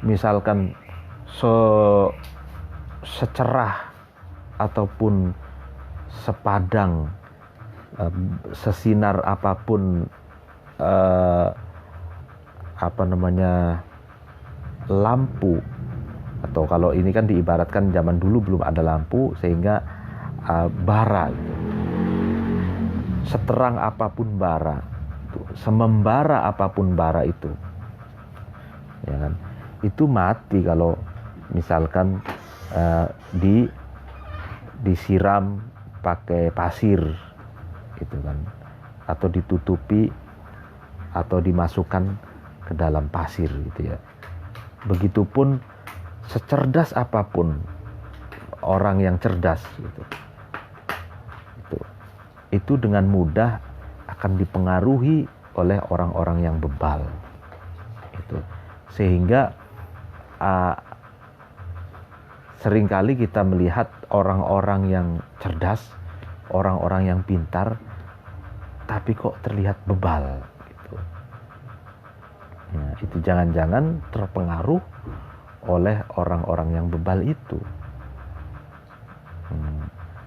misalkan secerah ataupun sepadang, sesinar apapun lampu, atau kalau ini kan diibaratkan zaman dulu belum ada lampu sehingga bara gitu. Seterang apapun bara, semembara apapun bara itu, ya kan, itu mati kalau misalkan disiram pakai pasir gitu kan, atau ditutupi atau dimasukkan ke dalam pasir gitu ya. Begitupun secerdas apapun orang yang cerdas gitu, itu dengan mudah akan dipengaruhi oleh orang-orang yang bebal gitu. Sehingga seringkali kita melihat orang-orang yang cerdas, orang-orang yang pintar, tapi kok terlihat bebal gitu. Nah, itu jangan-jangan terpengaruh oleh orang-orang yang bebal itu.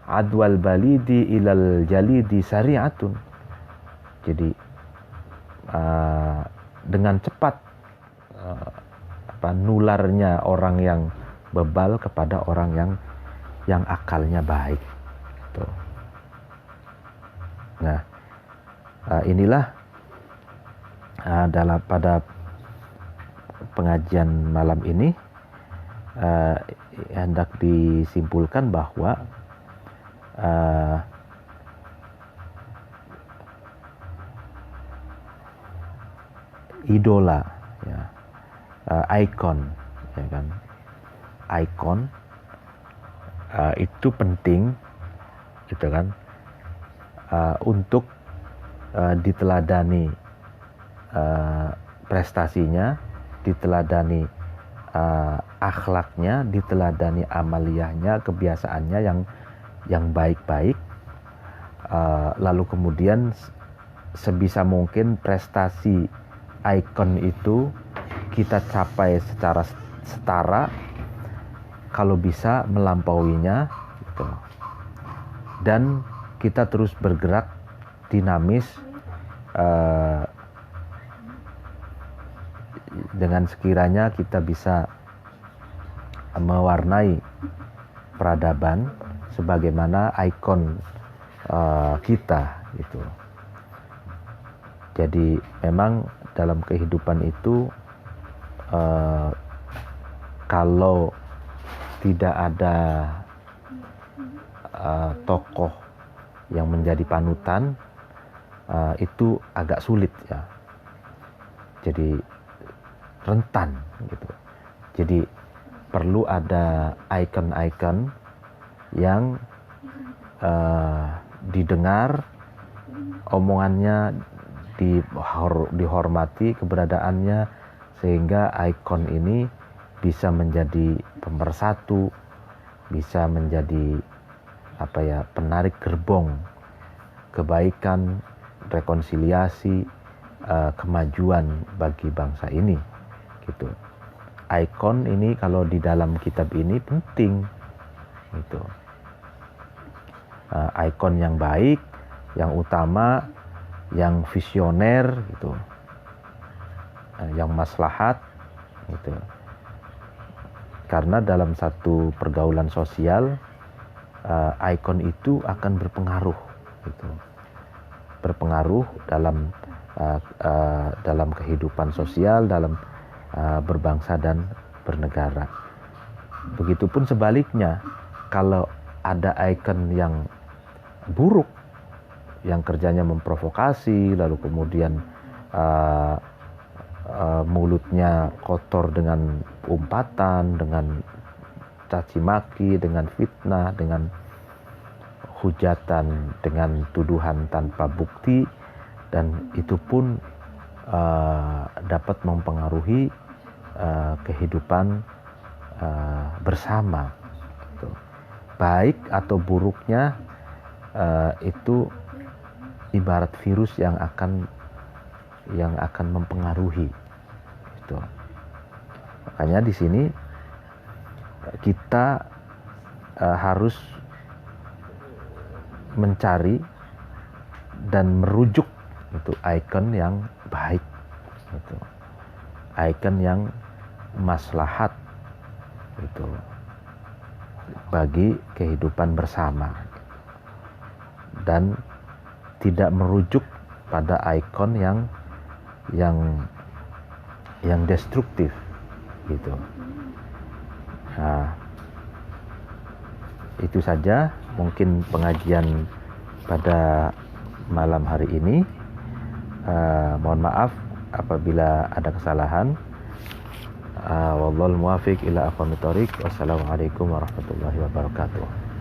Adwal balidi ilal jalidi syari'atun. Jadi dengan cepat nularnya orang yang bebal kepada orang yang akalnya baik gitu. Nah, inilah pada pengajian malam ini hendak disimpulkan bahwa idola ya, ikon ya kan, ikon itu penting gitu kan, untuk diteladani prestasinya, diteladani akhlaknya, diteladani amaliyahnya, kebiasaannya yang baik-baik, lalu kemudian sebisa mungkin prestasi ikon itu kita capai secara setara, kalau bisa melampauinya gitu. Dan kita terus bergerak dinamis dengan sekiranya kita bisa mewarnai peradaban sebagaimana ikon kita gitu. Jadi memang dalam kehidupan itu kalau tidak ada tokoh yang menjadi panutan, itu agak sulit ya. Jadi rentan gitu. Jadi perlu ada ikon-ikon yang didengar, omongannya dihormati, keberadaannya, sehingga ikon ini bisa menjadi pemersatu, bisa menjadi penarik gerbong kebaikan, rekonsiliasi, kemajuan bagi bangsa ini gitu. Ikon ini kalau di dalam kitab ini penting gitu. Ikon yang baik, yang utama, yang visioner gitu, yang maslahat gitu. Karena dalam satu pergaulan sosial, ikon itu akan berpengaruh gitu. Berpengaruh dalam kehidupan sosial, dalam berbangsa dan bernegara. Begitupun sebaliknya, kalau ada ikon yang buruk, yang kerjanya memprovokasi, lalu kemudian mulutnya kotor dengan umpatan, dengan caci maki, dengan fitnah, dengan hujatan, dengan tuduhan tanpa bukti, dan itu pun dapat mempengaruhi kehidupan bersama. Baik atau buruknya itu ibarat virus yang akan mempengaruhi gitu. Makanya di sini kita harus mencari dan merujuk itu ikon yang baik gitu. Ikon yang maslahat gitu bagi kehidupan bersama, dan tidak merujuk pada ikon yang destruktif gitu. Nah, itu saja mungkin pengajian pada malam hari ini. Mohon maaf apabila ada kesalahan. Wallahul muwaffiq ila aqwamit thoriq. Wassalamualaikum warahmatullahi wabarakatuh.